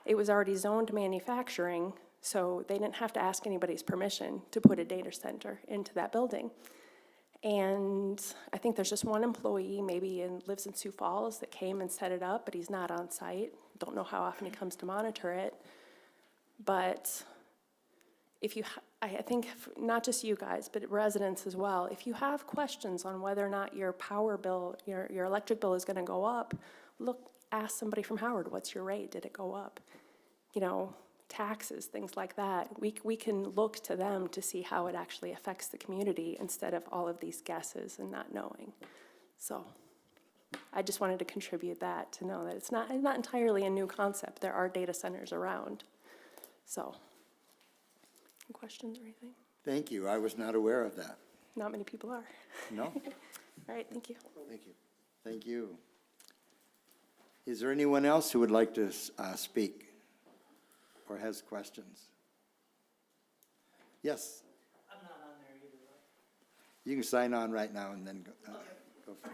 S14: It was already zoned manufacturing, so they didn't have to ask anybody's permission to put a data center into that building. And I think there's just one employee, maybe lives in Sioux Falls, that came and set it up, but he's not on site. Don't know how often he comes to monitor it. But if you, I think not just you guys, but residents as well, if you have questions on whether or not your power bill, your electric bill is gonna go up, look, ask somebody from Howard, what's your rate? Did it go up? Taxes, things like that. We can look to them to see how it actually affects the community instead of all of these guesses and not knowing. So I just wanted to contribute that, to know that it's not entirely a new concept. There are data centers around. So, any questions or anything?
S2: Thank you. I was not aware of that.
S14: Not many people are.
S2: No?
S14: All right, thank you.
S2: Thank you. Thank you. Is there anyone else who would like to speak or has questions? Yes?
S15: I'm not on there either.
S2: You can sign on right now and then go from there.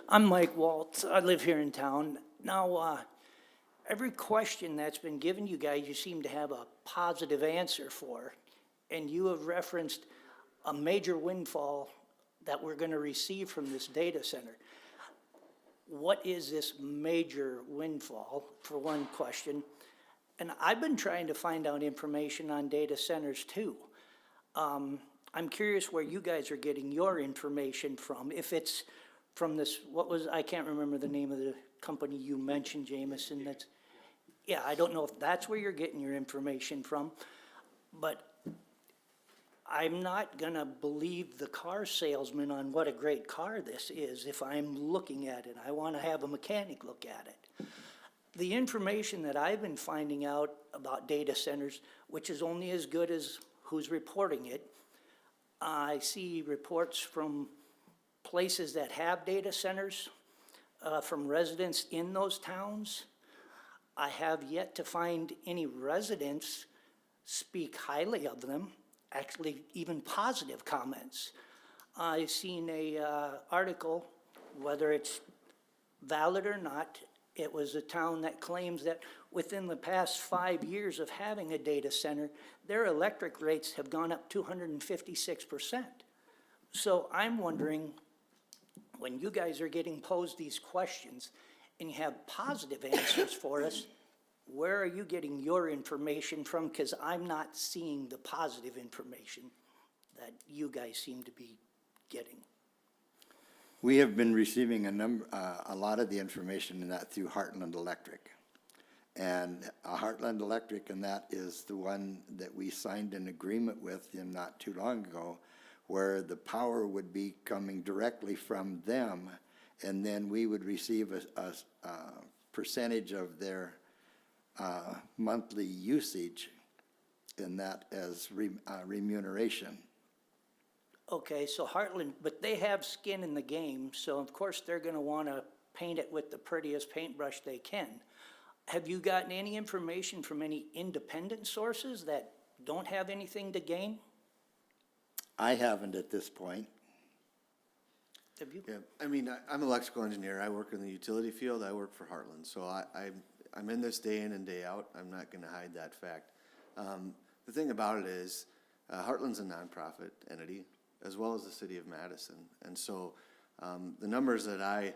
S15: I'm Mike Waltz. I live here in town. Now, every question that's been given you guys, you seem to have a positive answer for. And you have referenced a major windfall that we're going to receive from this data center. What is this major windfall, for one question? And I've been trying to find out information on data centers too. I'm curious where you guys are getting your information from. If it's from this, I can't remember the name of the company you mentioned, Jameson, yeah, I don't know if that's where you're getting your information from, but I'm not gonna believe the car salesman on what a great car this is if I'm looking at it. I wanna have a mechanic look at it. The information that I've been finding out about data centers, which is only as good as who's reporting it, I see reports from places that have data centers, from residents in those towns. I have yet to find any residents speak highly of them, actually even positive comments. I've seen a article, whether it's valid or not, It was a town that claims that within the past 5 years of having a data center, their electric rates have gone up 256%. So I'm wondering, when you guys are getting posed these questions and you have positive answers for us, where are you getting your information from? Because I'm not seeing the positive information that you guys seem to be getting.
S2: We have been receiving a lot of the information in that through Heartland Electric. And Heartland Electric, and that is the one that we signed an agreement with them not too long ago, where the power would be coming directly from them, and then we would receive a percentage of their monthly usage in that as remuneration.
S15: Okay, so Heartland, but they have skin in the game, so of course they're gonna wanna paint it with the prettiest paintbrush they can. Have you gotten any information from any independent sources that don't have anything to gain?
S2: I haven't at this point.
S15: Have you?
S6: Yeah, I mean, I'm an electrical engineer. I work in the utility field. I work for Heartland. So I'm in this day in and day out. I'm not gonna hide that fact. The thing about it is, Heartland's a nonprofit entity, as well as the city of Madison. And so, the numbers that I,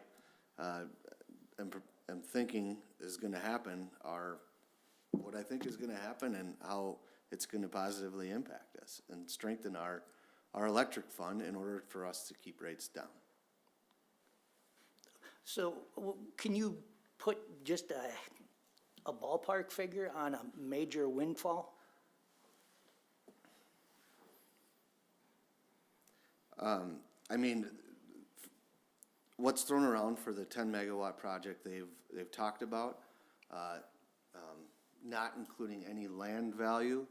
S6: am thinking is gonna happen are what I think is gonna happen and how it's gonna positively impact us and strengthen our electric fund in order for us to keep rates down.
S15: So can you put just a ballpark figure on a major windfall?
S6: I mean, what's thrown around for the 10 megawatt project they've talked about, not including any land value,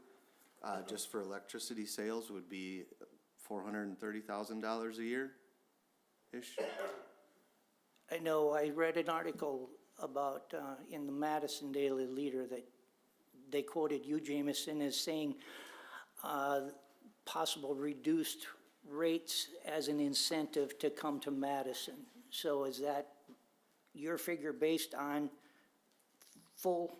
S6: just for electricity sales would be $430,000 a year-ish.
S15: I know I read an article about, in the Madison Daily Leader, that they quoted you, Jameson, as saying possible reduced rates as an incentive to come to Madison. So is that your figure based on full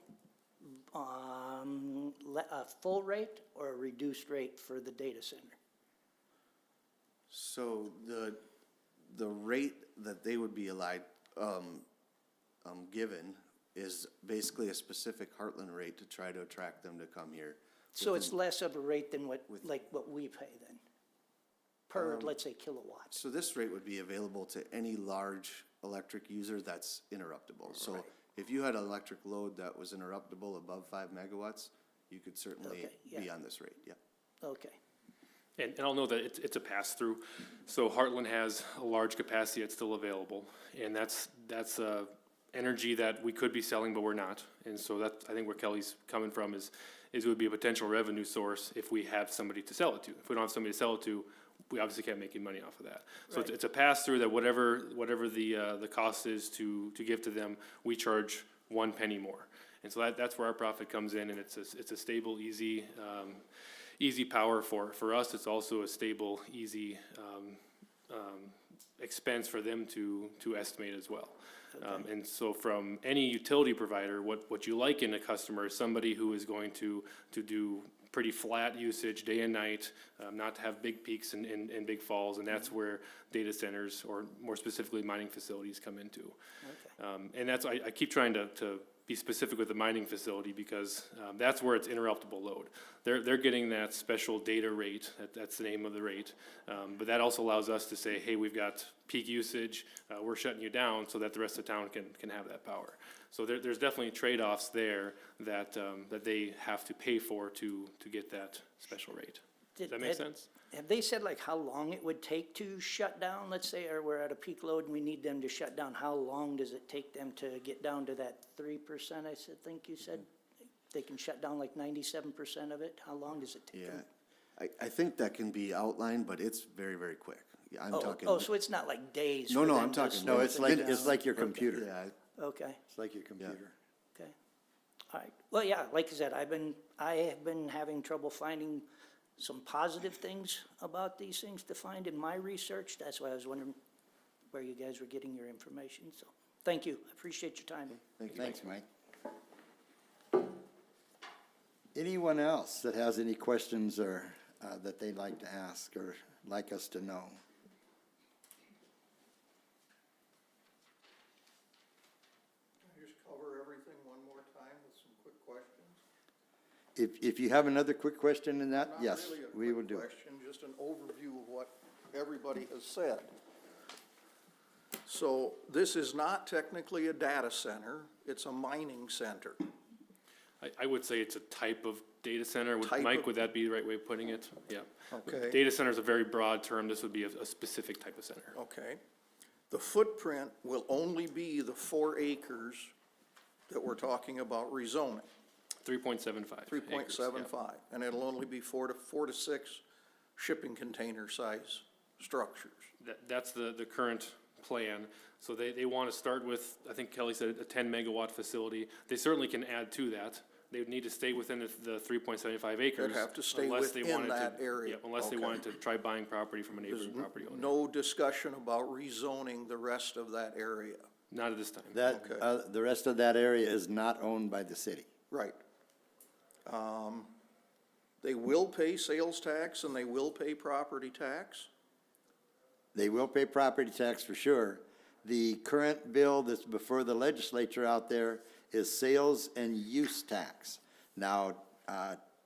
S15: rate or a reduced rate for the data center?
S6: So the rate that they would be allowed, given is basically a specific Heartland rate to try to attract them to come here.
S15: So it's less of a rate than what we pay then, per, let's say, kilowatt.
S6: So this rate would be available to any large electric user that's interruptible. So
S15: Right.
S6: if you had an electric load that was interruptible above 5 megawatts, you could certainly
S15: Okay, yeah.
S6: be on this rate, yeah.
S15: Okay.
S8: And I'll know that it's a pass-through. So Heartland has a large capacity that's still available, and that's energy that we could be selling, but we're not. And so that, I think where Kelly's coming from is it would be a potential revenue source if we have somebody to sell it to. If we don't have somebody to sell it to, we obviously can't make any money off of that. So
S15: Right.
S8: it's a pass-through that whatever the cost is to give to them, we charge 1 penny more. And so that's where our profit comes in, and it's a stable, easy power for us. It's also a stable, easy expense for them to estimate as well. And so from any utility provider, what you like in a customer is somebody who is going to do pretty flat usage day and night, not to have big peaks and big falls, and that's where data centers, or more specifically mining facilities, come into. And that's, I keep trying to be specific with the mining facility, because that's where it's interruptible load. They're getting that special data rate, that's the name of the rate. But that also allows us to say, hey, we've got peak usage, we're shutting you down so that the rest of town can have that power. So there's definitely trade-offs there that they have to pay for to get that special rate. Does that make sense?
S15: Have they said like how long it would take to shut down, let's say, or we're at a peak load and we need them to shut down? How long does it take them to get down to that 3%, think you said? They can shut down like 97% of it? How long does it take them?
S6: I think that can be outlined, but it's very, very quick. Yeah, I'm talking.
S15: Oh, so it's not like days?
S6: No,
S15: for
S6: no,
S15: them
S6: I'm
S15: to
S6: talking.
S15: slow
S2: it's
S15: things
S2: like
S15: down?
S2: your computer.
S6: Yeah,
S15: Okay,
S2: It's like your computer.
S15: okay. All right. Well, yeah, like I said, I have been having trouble finding some positive things about these things to find in my research. That's why I was wondering where you guys were getting your information, so Thank you. I appreciate your time.
S2: Thanks, Mike. Anyone else that has any questions or that they'd like to ask or like us to know?
S1: Just cover everything one more time with some quick questions?
S2: If you have another quick question in that, yes,
S1: Not really a
S2: we will
S1: quick
S2: do it.
S1: question, just an overview of what everybody has said. So this is not technically a data center, it's a mining center.
S8: I would say it's a type of data center.
S1: Type
S8: Mike,
S1: of-
S8: would that be the right way of putting it? Yeah.
S1: Okay.
S8: Data center is a very broad term. This would be a specific type of center.
S1: Okay. The footprint will only be the 4 acres that we're talking about rezoning,
S8: 3.75.
S1: 3.75. And it'll only be 4 to 6 shipping container size structures.
S8: That's the current plan. So they want to start with, I think Kelly said, a 10 megawatt facility. They certainly can add to that. They would need to stay within the 3.75 acres.
S1: They'd have to stay
S8: unless they
S1: within
S8: wanted to-
S1: that area.
S8: Yeah, unless they
S1: Okay.
S8: wanted to try buying property from a neighboring property owner.
S1: No discussion about rezoning the rest of that area.
S8: Not at this time.
S2: That,
S1: Okay.
S2: the rest of that area is not owned by the city.
S1: Right. They will pay sales tax and they will pay property tax.
S2: They will pay property tax for sure. The current bill that's before the legislature out there is sales and use tax. Now,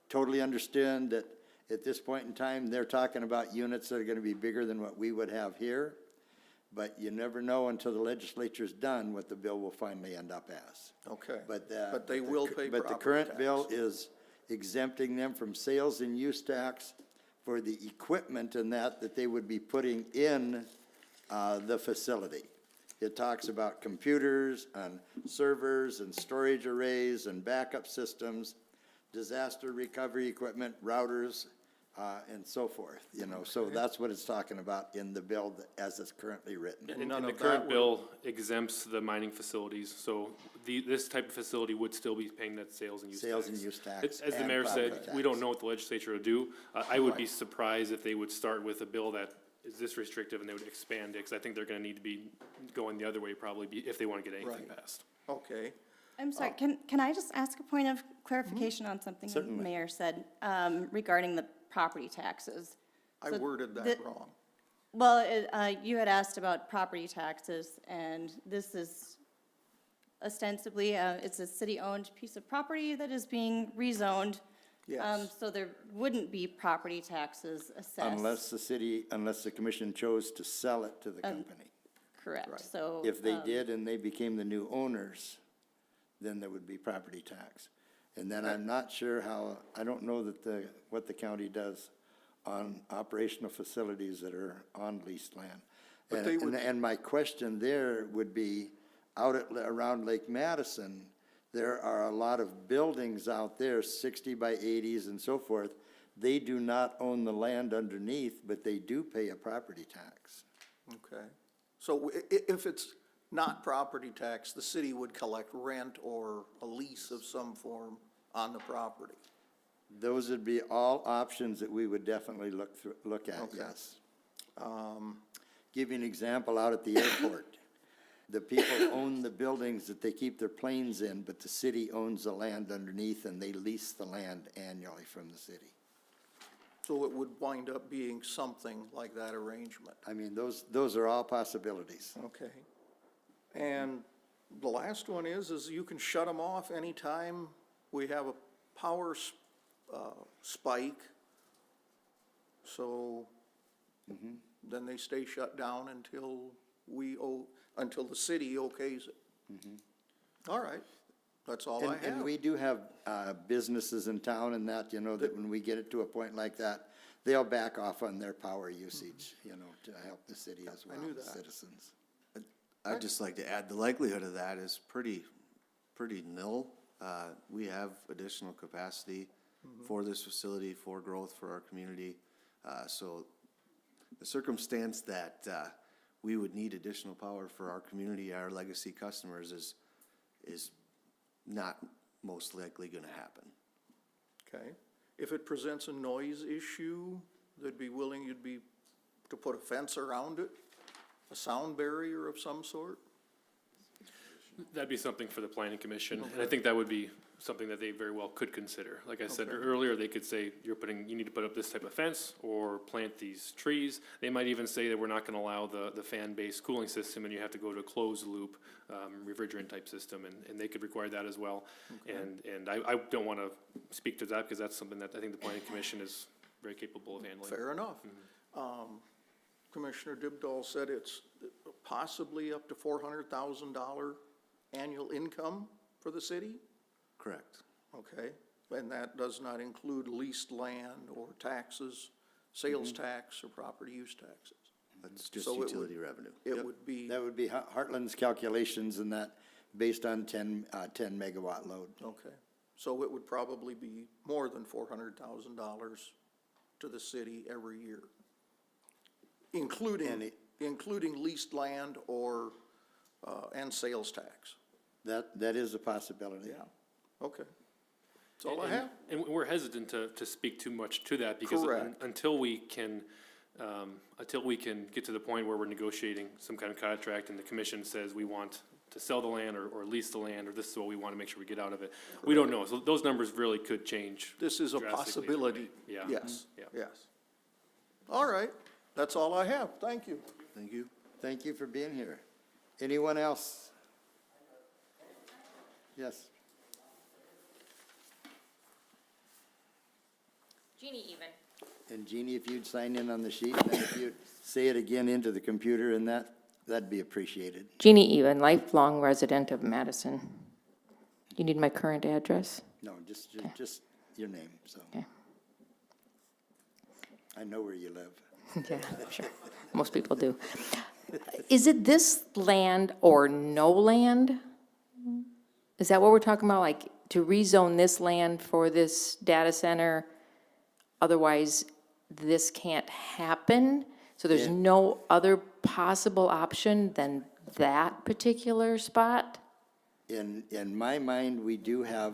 S2: totally understand that at this point in time, they're talking about units that are gonna be bigger than what we would have here. But you never know until the legislature's done what the bill will finally end up as.
S1: Okay.
S2: But,
S1: But they will pay
S2: But the
S1: property
S2: current bill
S1: tax.
S2: is exempting them from sales and use tax for the equipment and that they would be putting in the facility. It talks about computers and servers and storage arrays and backup systems, disaster recovery equipment, routers, and so forth, you know. So that's what it's talking about in the bill as it's currently written.
S8: And
S1: none
S8: the
S1: of that
S8: current
S1: would-
S8: bill exempts the mining facilities, so this type of facility would still be paying that sales and use tax.
S2: Sales and use tax
S8: As the
S2: and
S8: mayor said,
S2: property
S8: we
S2: tax.
S8: don't know what the legislature will do. I would be surprised if they would start with a bill that is this restrictive and they would expand it, because I think they're gonna need to be going the other way probably if they wanna get anything
S1: Right.
S8: passed.
S1: Okay.
S5: I'm sorry, can I just ask a point of clarification on something the
S2: Certainly.
S5: mayor said regarding the property taxes?
S1: I
S5: So
S1: worded that
S5: the-
S1: wrong.
S5: Well, you had asked about property taxes, and this is ostensibly, it's a city-owned piece of property that is being rezoned.
S1: Yes.
S5: So there wouldn't be property taxes assessed.
S2: Unless the commission chose to sell it to the company.
S5: Correct, so.
S2: If they did and they became the new owners, then there would be property tax. And then I'm not sure how, I don't know that what the county does on operational facilities that are on leased land.
S1: But they would-
S2: And my question there would be, around Lake Madison, there are a lot of buildings out there, 60 by 80s and so forth. They do not own the land underneath, but they do pay a property tax.
S1: Okay. So if it's not property tax, the city would collect rent or a lease of some form on the property.
S2: Those would be all options that we would definitely look at,
S1: Okay.
S2: yes. Give you an example, out at the airport. The people own the buildings that they keep their planes in, but the city owns the land underneath, and they lease the land annually from the city.
S1: So it would wind up being something like that arrangement.
S2: I mean, those are all possibilities.
S1: Okay. And the last one is you can shut them off anytime we have a power spike. So then they stay shut down until until the city okays it. All right, that's all I have.
S2: And we do have businesses in town and that, you know, that when we get it to a point like that, they'll back off on their power usage, you know, to help the city as well,
S1: knew
S2: the
S1: that.
S2: citizens.
S6: I'd just like to add, the likelihood of that is pretty nil. We have additional capacity for this facility, for growth for our community. So the circumstance that we would need additional power for our community, our legacy customers, is not most likely gonna happen.
S1: Okay. If it presents a noise issue, you'd be to put a fence around it, a sound barrier of some sort?
S8: That'd be something for the planning commission, and I think that would be something that they very well could consider. Like I said earlier, they could say, you need to put up this type of fence, or plant these trees. They might even say that we're not gonna allow the fan-based cooling system, and you have to go to a closed loop, refrigerant type system, and they could require that as well. And I don't wanna speak to that, because that's something that I think the planning commission is very capable of handling.
S1: Fair enough. Commissioner Dibdall said it's possibly up to $400,000 annual income for the city?
S6: Correct.
S1: Okay, and that does not include leased land or taxes, sales tax or property use taxes?
S2: That's just
S1: So it would-
S2: utility revenue.
S1: It would be,
S2: That would be Heartland's calculations and that based on 10 megawatt load.
S1: okay, so it would probably be more than $400,000 to the city every year, including leased land or, and sales tax.
S2: That is a possibility.
S1: Yeah, okay. That's all I have.
S8: And we're hesitant to speak too much to that, because
S1: Correct.
S8: until we can get to the point where we're negotiating some kind of contract and the commission says we want to sell the land or lease the land, or this is what we want to make sure we get out of it, we don't know. So those numbers really could change.
S1: This is a
S8: drastically.
S1: possibility.
S8: Yeah.
S1: Yes,
S8: Yeah.
S1: yes. All right, that's all I have. Thank you.
S2: Thank you. Thank you for being here. Anyone else? Yes.
S16: Jeannie even.
S2: And Jeannie, if you'd sign in on the sheet, and then if you'd say it again into the computer, and that'd be appreciated.
S16: Jeannie even, lifelong resident of Madison. You need my current address?
S2: No, just your name, so.
S16: Okay.
S2: I know where you live.
S16: Yeah, sure. Most people do. Is it this land or no land? Is that what we're talking about, like to rezone this land for this data center? Otherwise, this can't happen? So there's no other possible option than that particular spot?
S2: In my mind, we do have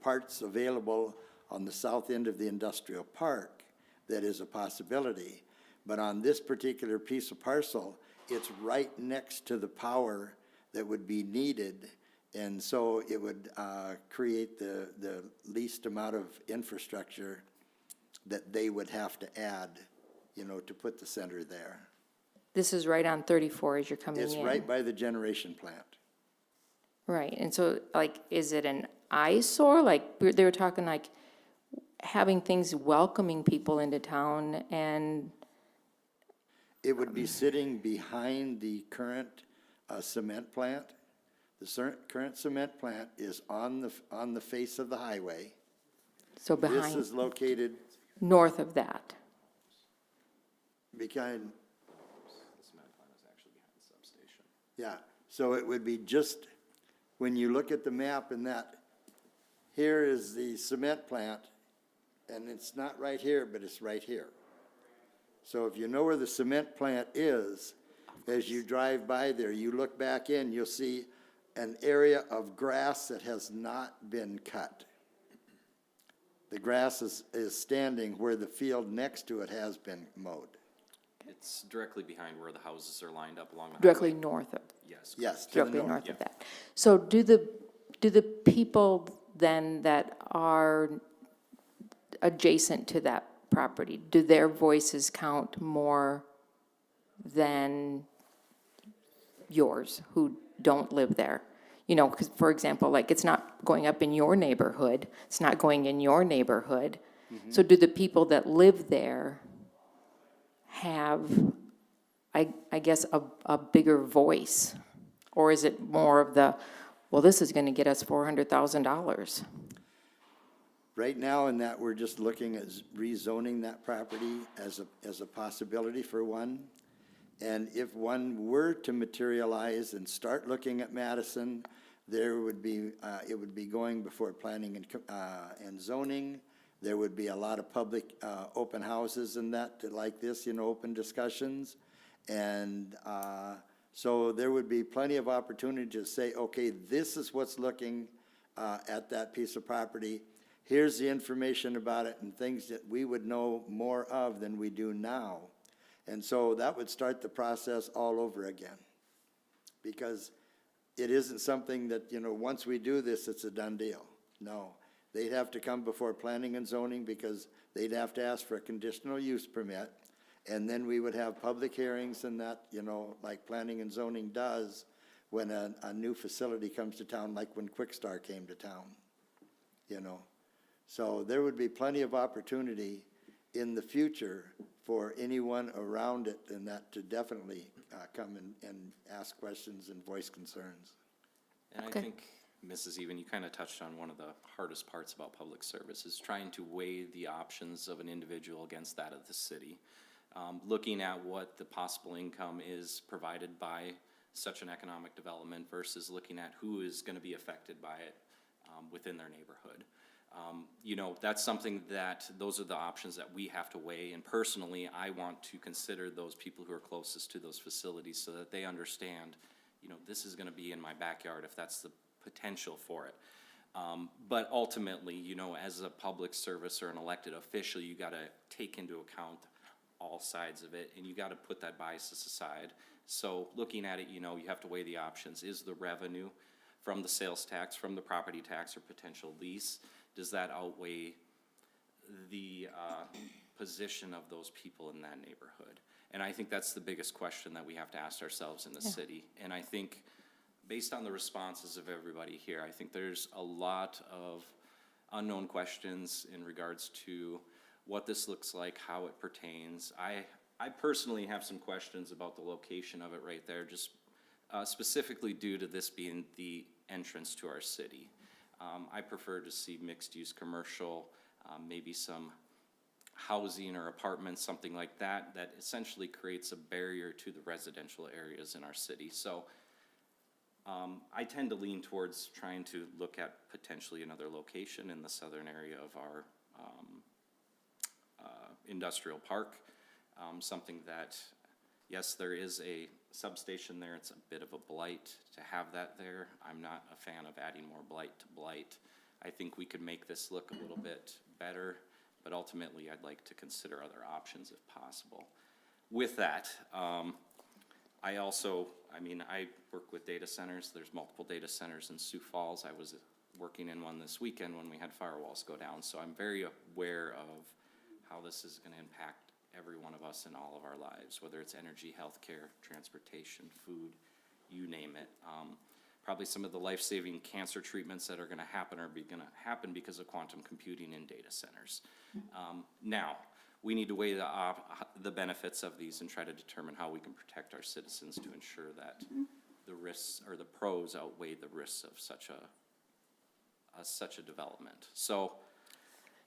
S2: parts available on the south end of the industrial park that is a possibility. But on this particular piece of parcel, it's right next to the power that would be needed. And so it would create the least amount of infrastructure that they would have to add, to put the center there.
S16: This is right on 34 as you're coming in?
S2: It's right by the generation plant.
S16: Right, and so, like, is it an eyesore? Like, they were talking like having things welcoming people into town, and
S2: It would be sitting behind the current cement plant. The current cement plant is on the face of the highway.
S16: so
S2: This
S16: behind,
S2: is located
S16: north of that.
S2: behind. Yeah, so it would be just, when you look at the map and that, here is the cement plant, and it's not right here, but it's right here. So if you know where the cement plant is, as you drive by there, you look back in, you'll see an area of grass that has not been cut. The grass is standing where the field next to it has been mowed.
S4: It's directly behind where the houses are lined up along the
S16: Directly
S4: highway.
S16: north of,
S4: Yes.
S2: Yes, to the
S16: directly
S2: north.
S16: north of that. So do the people then that are adjacent to that property, do their voices count more than yours, who don't live there? Because, for example, like, it's not going up in your neighborhood, it's not going in your neighborhood. So do the people that live there have, I guess, a bigger voice? Or is it more of the, well, this is gonna get us $400,000?
S2: Right now in that, we're just looking at rezoning that property as a possibility for one. And if one were to materialize and start looking at Madison, there would be, it would be going before planning and zoning. There would be a lot of public, open houses and that, like this, open discussions. And, so there would be plenty of opportunity to say, okay, this is what's looking, at that piece of property. Here's the information about it and things that we would know more of than we do now. And so that would start the process all over again. because it isn't something that, you know, once we do this, it's a done deal. No, they'd have to come before planning and zoning because they'd have to ask for a conditional use permit. And then we would have public hearings and that, you know, like planning and zoning does when a new facility comes to town, like when Quickstar came to town, you know. So there would be plenty of opportunity in the future for anyone around it and that to definitely come and ask questions and voice concerns.
S4: And I think, Mrs. Even, you kind of touched on one of the hardest parts about public service, is trying to weigh the options of an individual against that of the city. Looking at what the possible income is provided by such an economic development versus looking at who is going to be affected by it within their neighborhood. You know, that's something that, those are the options that we have to weigh, and personally, I want to consider those people who are closest to those facilities so that they understand, you know, this is gonna be in my backyard if that's the potential for it. But ultimately, you know, as a public service or an elected official, you gotta take into account all sides of it, and you gotta put that biases aside. So looking at it, you know, you have to weigh the options. Is the revenue from the sales tax, from the property tax or potential lease, does that outweigh the position of those people in that neighborhood? And I think that's the biggest question that we have to ask ourselves in the city. And I think based on the responses of everybody here, I think there's a lot of unknown questions in regards to what this looks like, how it pertains. I personally have some questions about the location of it right there, just specifically due to this being the entrance to our city. I prefer to see mixed-use commercial, maybe some housing or apartments, something like that, that essentially creates a barrier to the residential areas in our city. So I tend to lean towards trying to look at potentially another location in the southern area of our industrial park. Something that, yes, there is a substation there. It's a bit of a blight to have that there. I'm not a fan of adding more blight to blight. I think we could make this look a little bit better, but ultimately I'd like to consider other options if possible. With that, I work with data centers. There's multiple data centers in Sioux Falls. I was working in one this weekend when we had firewalls go down, so I'm very aware of how this is going to impact every one of us in all of our lives, whether it's energy, healthcare, transportation, food, you name it. Probably some of the life-saving cancer treatments that are going to happen are going to happen because of quantum computing in data centers. Now, we need to weigh the benefits of these and try to determine how we can protect our citizens to ensure that the risks or the pros outweigh the risks of such a development. So.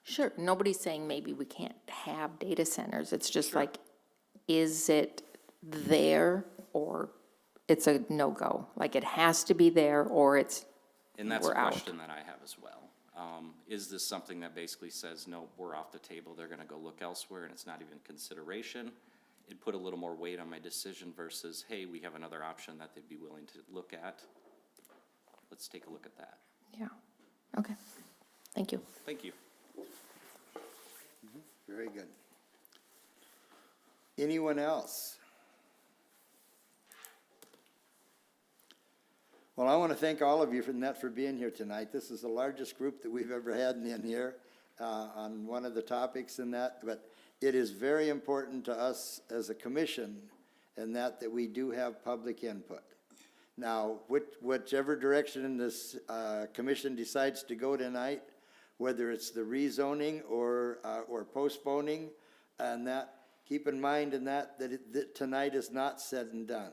S16: Sure, nobody's saying maybe we can't have data centers. It's just like, is it there or it's a no-go? Like it has to be there or it's,
S4: And that's a
S16: we're out.
S4: question that I have as well. Is this something that basically says, no, we're off the table, they're gonna go look elsewhere and it's not even consideration? It'd put a little more weight on my decision versus, hey, we have another option that they'd be willing to look at. Let's take a look at that.
S16: Yeah, okay, thank you.
S4: Thank you.
S2: Very good. Anyone else? Well, I want to thank all of you for being here tonight. This is the largest group that we've ever had in here on one of the topics in that, but it is very important to us as a commission and that we do have public input. Now, whichever direction this commission decides to go tonight, whether it's the rezoning or postponing, and that, keep in mind in that tonight is not said and done.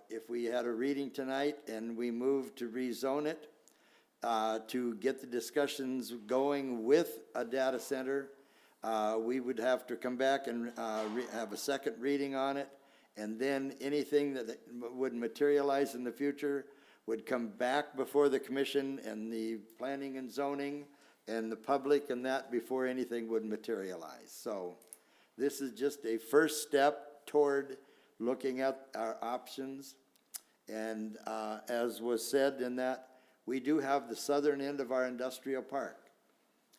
S2: If we had a reading tonight and we moved to rezone it, to get the discussions going with a data center, we would have to come back and have a second reading on it, and then anything that would materialize in the future would come back before the commission and the planning and zoning and the public and that before anything would materialize. So this is just a first step toward looking at our options. And as was said in that, we do have the southern end of our industrial park.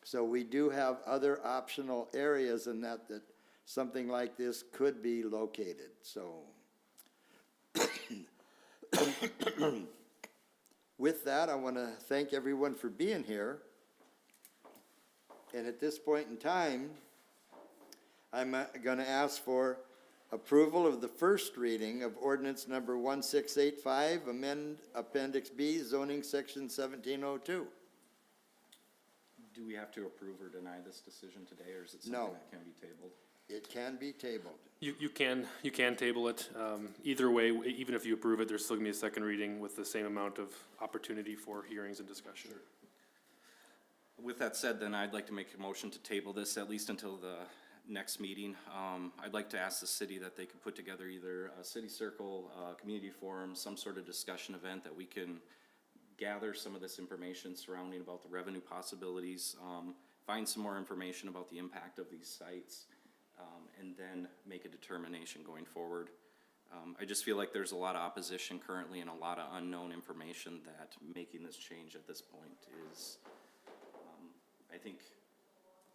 S2: So we do have other optional areas in that something like this could be located. So With that, I want to thank everyone for being here. And at this point in time, I'm going to ask for approval of the first reading of ordinance number 1685, amend Appendix B, zoning section 1702.
S4: Do we have to approve or deny this decision today, or is it
S2: No.
S4: something that can be tabled?
S2: It can be tabled.
S8: You can table it. Either way, even if you approve it, there's still gonna be a second reading with the same amount of opportunity for hearings and discussion.
S4: With that said, then I'd like to make a motion to table this at least until the next meeting. I'd like to ask the city that they could put together either a city circle, community forum, some sort of discussion event that we can gather some of this information surrounding about the revenue possibilities, find some more information about the impact of these sites, and then make a determination going forward. I just feel like there's a lot of opposition currently and a lot of unknown information that making this change at this point is, I think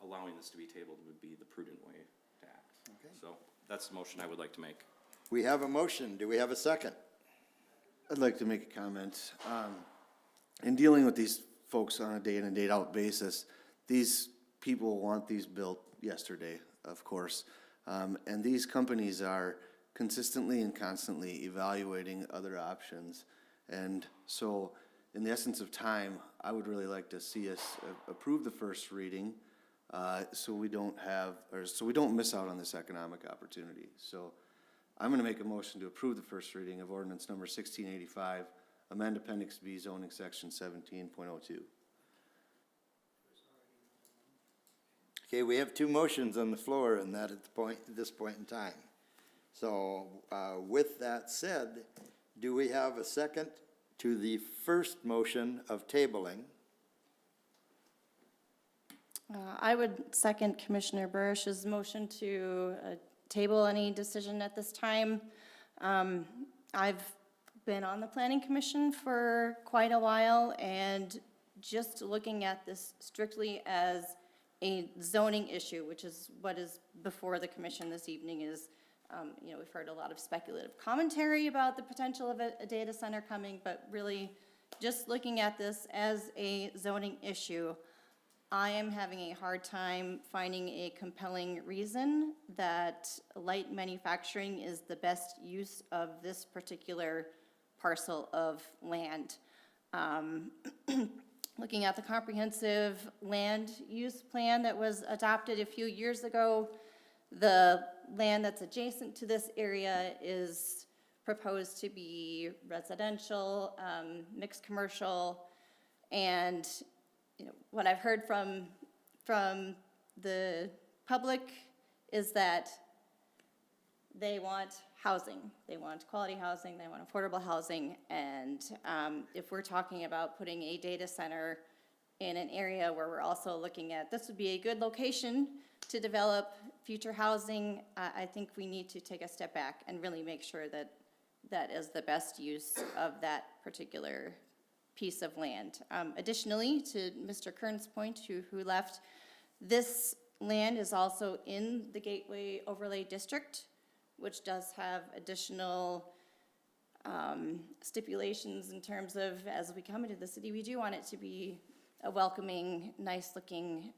S4: allowing this to be tabled would be the prudent way to act.
S2: Okay.
S4: So that's the motion I would like to make.
S2: We have a motion. Do we have a second?
S6: I'd like to make a comment. In dealing with these folks on a day in and day out basis, these people want these built yesterday, of course. And these companies are consistently and constantly evaluating other options. And so in the essence of time, I would really like to see us approve the first reading, so we don't miss out on this economic opportunity. So I'm gonna make a motion to approve the first reading of ordinance number 1685, amend Appendix B zoning section 17.02.
S2: Okay, we have two motions on the floor, and that at this point in time. So, with that said, do we have a second to the first motion of tabling?
S5: I would second Commissioner Burrish's motion to table any decision at this time. I've been on the Planning Commission for quite a while, and just looking at this strictly as a zoning issue, which is what is before the commission this evening, is, we've heard a lot of speculative commentary about the potential of a data center coming, but really just looking at this as a zoning issue, I am having a hard time finding a compelling reason that light manufacturing is the best use of this particular parcel of land. Looking at the comprehensive land use plan that was adopted a few years ago, the land that's adjacent to this area is proposed to be residential, mixed commercial, and what I've heard from the public is that they want housing. They want quality housing, they want affordable housing, and if we're talking about putting a data center in an area where we're also looking at, this would be a good location to develop future housing, I think we need to take a step back and really make sure that that is the best use of that particular piece of land. Additionally, to Mr. Kern's point, who left, this land is also in the Gateway Overlay District, which does have additional stipulations in terms of, as we come into the city, we do want it to be a welcoming, nice-looking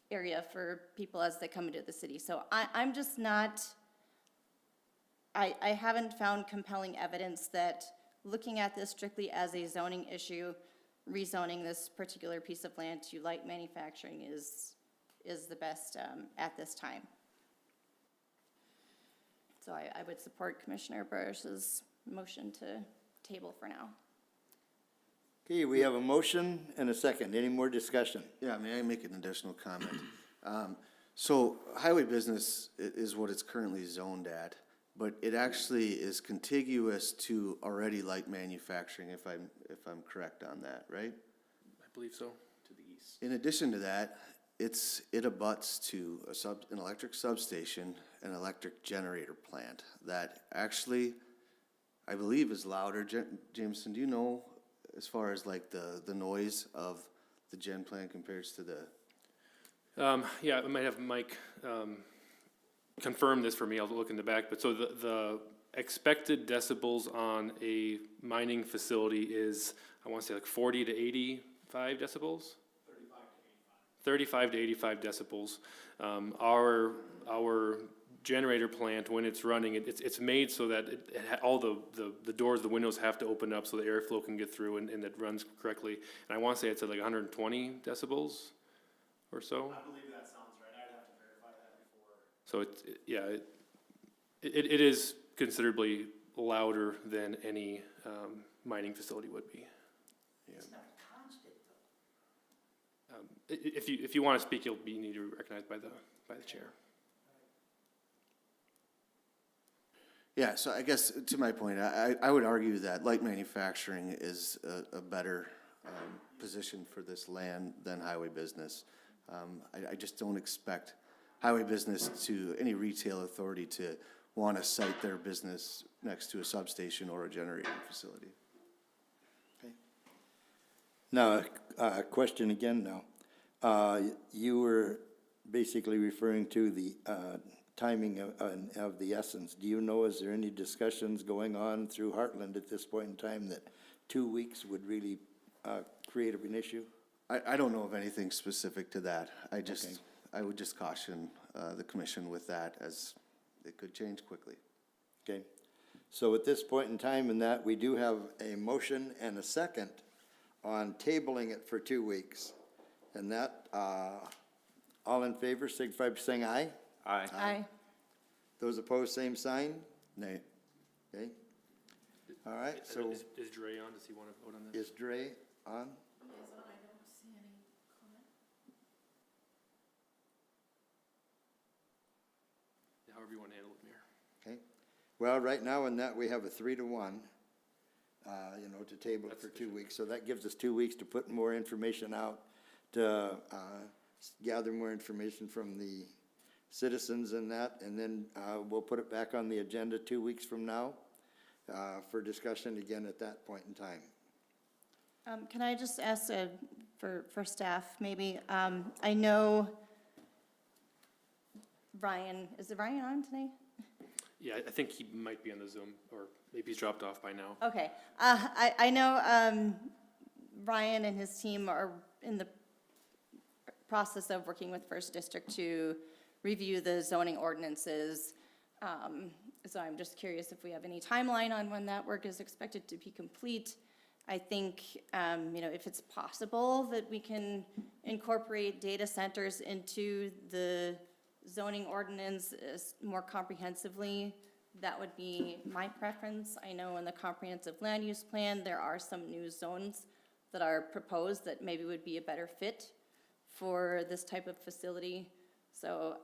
S5: area for people as they come into the city. So I'm just not, I haven't found compelling evidence that looking at this strictly as a zoning issue, rezoning this particular piece of land to light manufacturing is the best at this time. So I would support Commissioner Burrish's motion to table for now.
S2: Okay, we have a motion and a second. Any more discussion?
S6: Yeah, may I make an additional comment? So highway business is what it's currently zoned at, but it actually is contiguous to already light manufacturing, if I'm correct on that, right?
S8: I believe so.
S4: To the east.
S6: In addition to that, it abuts to an electric substation, an electric generator plant that actually, I believe, is louder. Jameson, do you know, as far as like the noise of the gen plant compares to the?
S8: Yeah, I might have Mike confirm this for me. I'll look in the back. But so the expected decibels on a mining facility is, I want to say like 40 to 85 decibels? 35 to 85 decibels. Our generator plant, when it's running, it's made so that all the doors, the windows have to open up so the airflow can get through and it runs correctly. And I want to say it's at like 120 decibels or so.
S7: I believe that sounds right. I'd have to verify that before.
S8: So it is considerably louder than any mining facility would be.
S15: It's not constant though.
S8: If you want to speak, you need to be recognized by the chair.
S6: Yeah, so I guess to my point, I would argue that light manufacturing is a better position for this land than highway business. I just don't expect highway business to, any retail authority to want to site their business next to a substation or a generating facility.
S2: Okay. Now, a question again now. You were basically referring to the timing of the essence. Do you know, is there any discussions going on through Heartland at this point in time that 2 weeks would really create an issue?
S6: I don't know of anything specific to that. I would just caution the commission with that, as it could change quickly.
S2: Okay. So at this point in time in that, we do have a motion and a second on tabling it for 2 weeks. And that, all in favor, signify by saying aye.
S4: Aye.
S5: Aye.
S2: Those opposed, same sign?
S6: Nay.
S2: Okay. All right, so
S8: Is Dre on? Does he want to vote on this?
S2: is Dre on?
S8: However you want to handle it, Mayor.
S2: Okay. Well, right now in that, we have a 3-1, to table it for 2 weeks. So that gives us 2 weeks to put more information out, to gather more information from the citizens in that, and then we'll put it back on the agenda 2 weeks from now for discussion again at that point in time.
S5: Can I just ask for staff, maybe? I know Ryan, is it Ryan on today?
S8: Yeah, I think he might be on the Zoom, or maybe he's dropped off by now.
S5: Okay. I know Ryan and his team are in the process of working with First District to review the zoning ordinances. So I'm just curious if we have any timeline on when that work is expected to be complete. I think, if it's possible that we can incorporate data centers into the zoning ordinance more comprehensively, that would be my preference. I know in the comprehensive land use plan, there are some new zones that are proposed that maybe would be a better fit for this type of facility. So,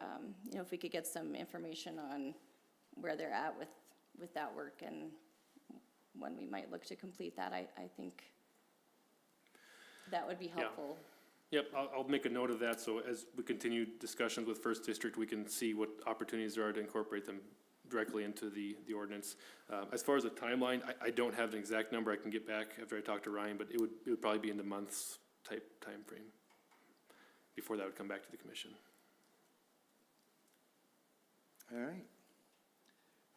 S5: if we could get some information on where they're at with that work and when we might look to complete that, I think that would be helpful.
S8: Yep, I'll make a note of that, so as we continue discussions with First District, we can see what opportunities there are to incorporate them directly into the ordinance. As far as a timeline, I don't have an exact number. I can get back after I talk to Ryan, but it would probably be in the months type time frame before that would come back to the commission.
S2: All right.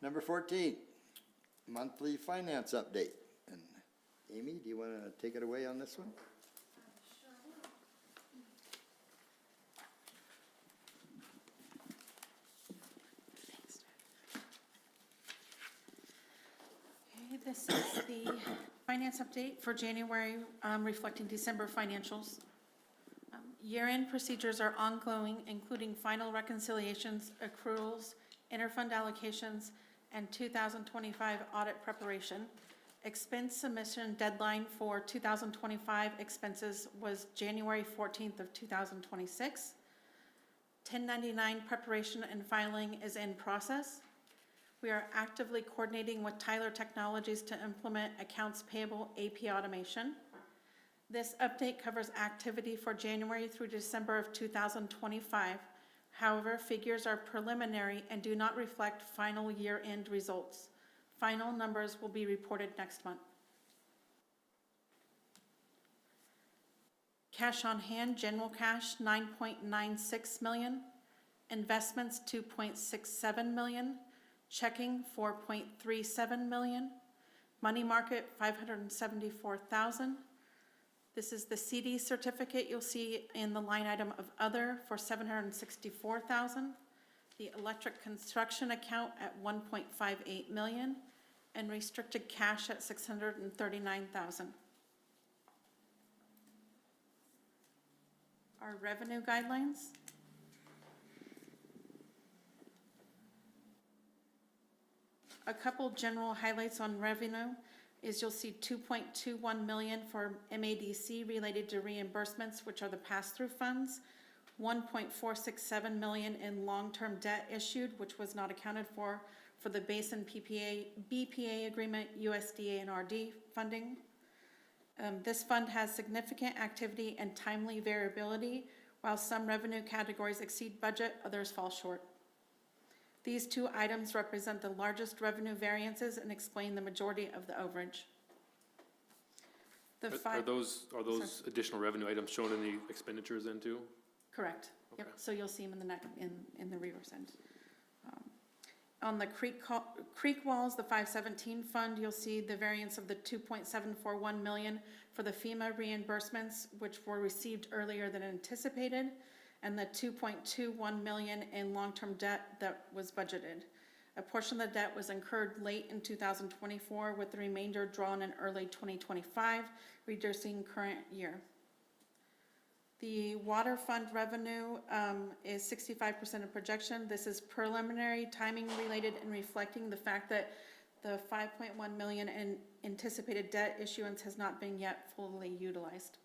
S2: Number 14, monthly finance update. And Amy, do you want to take it away on this one?
S3: Okay, this is the finance update for January, reflecting December financials. Year-end procedures are ongoing, including final reconciliations, accruals, interfund allocations, and 2025 audit preparation. Expense submission deadline for 2025 expenses was January 14th of 2026. 1099 preparation and filing is in process. We are actively coordinating with Tyler Technologies to implement accounts payable AP automation. This update covers activity for January through December of 2025. However, figures are preliminary and do not reflect final year-end results. Final numbers will be reported next month. Cash on hand, general cash, 9.96 million. Investments, 2.67 million. checking, 4.37 million, money market, 574,000. This is the CD certificate you'll see in the line item of other for 764,000. The electric construction account at 1.58 million, and restricted cash at 639,000. Our revenue guidelines. A couple general highlights on revenue is you'll see 2.21 million for MADC related to reimbursements, which are the pass-through funds, 1.467 million in long-term debt issued, which was not accounted for the Basin BPA agreement, USDA and RD funding. This fund has significant activity and timely variability. While some revenue categories exceed budget, others fall short. These two items represent the largest revenue variances and explain the majority of the overage.
S8: Are those additional revenue items shown in the expenditures then too?
S3: Correct. Yep. So you'll see them in the reverse end. On the creek walls, the 517 fund, you'll see the variance of the 2.741 million for the FEMA reimbursements, which were received earlier than anticipated, and the 2.21 million in long-term debt that was budgeted. A portion of the debt was incurred late in 2024, with the remainder drawn in early 2025, reducing current year. The water fund revenue is 65% of projection. This is preliminary, timing related, and reflecting the fact that the 5.1 million in anticipated debt issuance has not been yet fully utilized.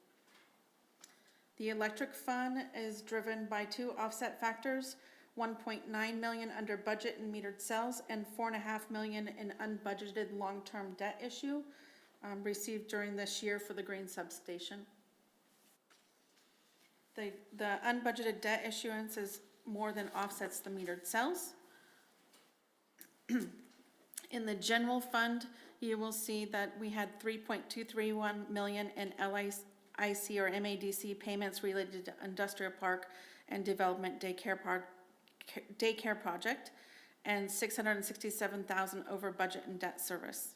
S3: The electric fund is driven by two offset factors, 1.9 million under budget and metered sales, and 4.5 million in unbudgeted long-term debt issue received during this year for the Green substation. The unbudgeted debt issuance is more than offsets the metered sales. In the general fund, you will see that we had 3.231 million in LIC or MADC payments related to industrial park and development daycare project, and 667,000 over budget and debt service.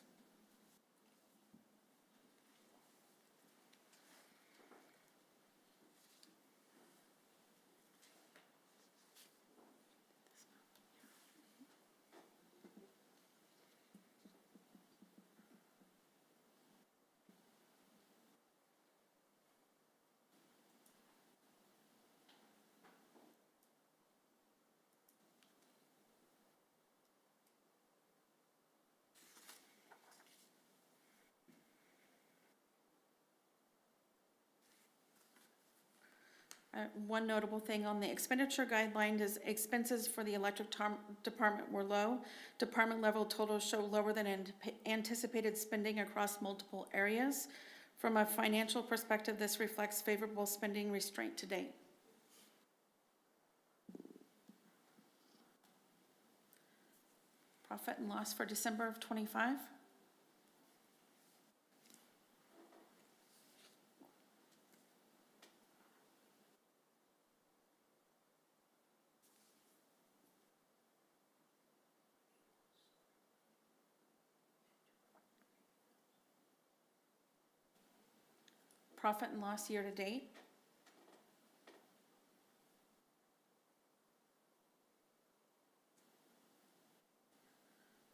S3: One notable thing on the expenditure guideline is expenses for the electric department were low. Department level totals show lower than anticipated spending across multiple areas. From a financial perspective, this reflects favorable spending restraint to date. Profit and loss for December of '25. Profit and loss year to date.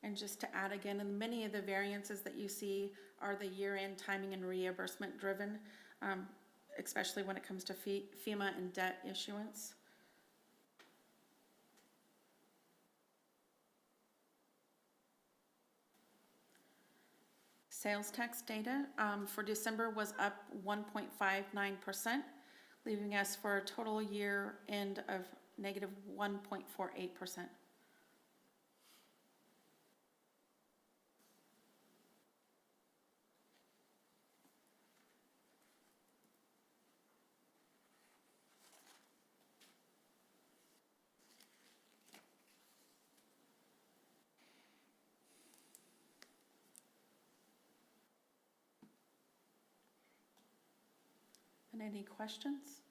S3: And just to add again, and many of the variances that you see are the year-end timing and reimbursement driven, especially when it comes to FEMA and debt issuance. Sales tax data for December was up 1.59%, leaving us for a total year end of negative 1.48%. And any questions?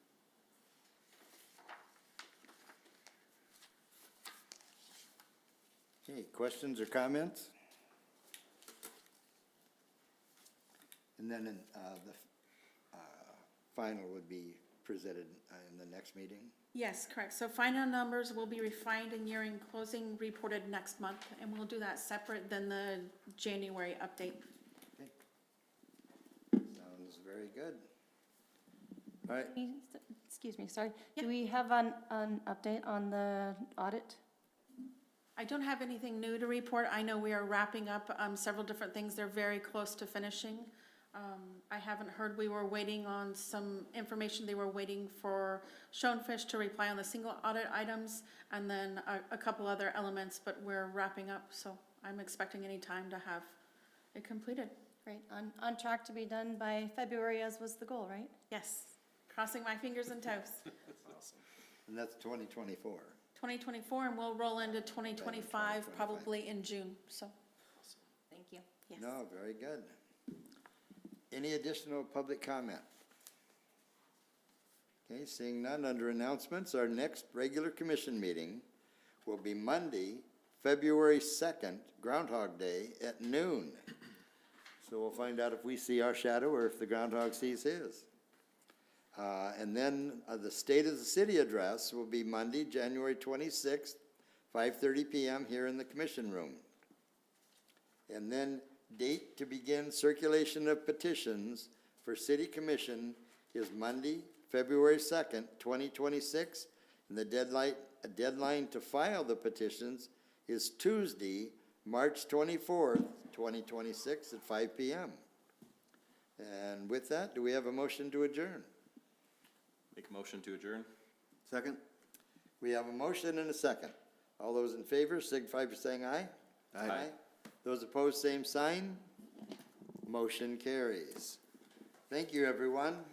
S2: Okay, questions or comments? And then the final would be presented in the next meeting?
S3: Yes, correct. So final numbers will be refined and year-end closing reported next month, and we'll do that separate than the January update.
S2: Sounds very good. All right,
S5: Excuse me, sorry.
S3: Yeah.
S5: Do we have an update on the audit?
S3: I don't have anything new to report. I know we are wrapping up several different things. They're very close to finishing. I haven't heard, we were waiting on some information. They were waiting for Schoenfish to reply on the single audit items and then a couple other elements, but we're wrapping up, so I'm expecting any time to have it completed.
S5: Great, on track to be done by February as was the goal, right?
S3: Yes, crossing my fingers and toes.
S2: and that's 2024.
S3: 2024, and we'll roll into 2025 probably in June, so.
S5: Thank you.
S3: Yes.
S2: No, very good. Any additional public comment? Okay, seeing none, under announcements, our next regular commission meeting will be Monday, February 2nd, Groundhog Day at noon. So we'll find out if we see our shadow or if the groundhog sees his. And then the State of the City address will be Monday, January 26th, 5:30 PM here in the commission room. And then date to begin circulation of petitions for city commission is Monday, February 2nd, 2026. And the deadline to file the petitions is Tuesday, March 24th, 2026 at 5 PM. And with that, do we have a motion to adjourn?
S4: Make a motion to adjourn?
S6: Second?
S2: We have a motion and a second. All those in favor signify by saying aye.
S6: Aye.
S2: Those opposed, same sign. Motion carries. Thank you, everyone.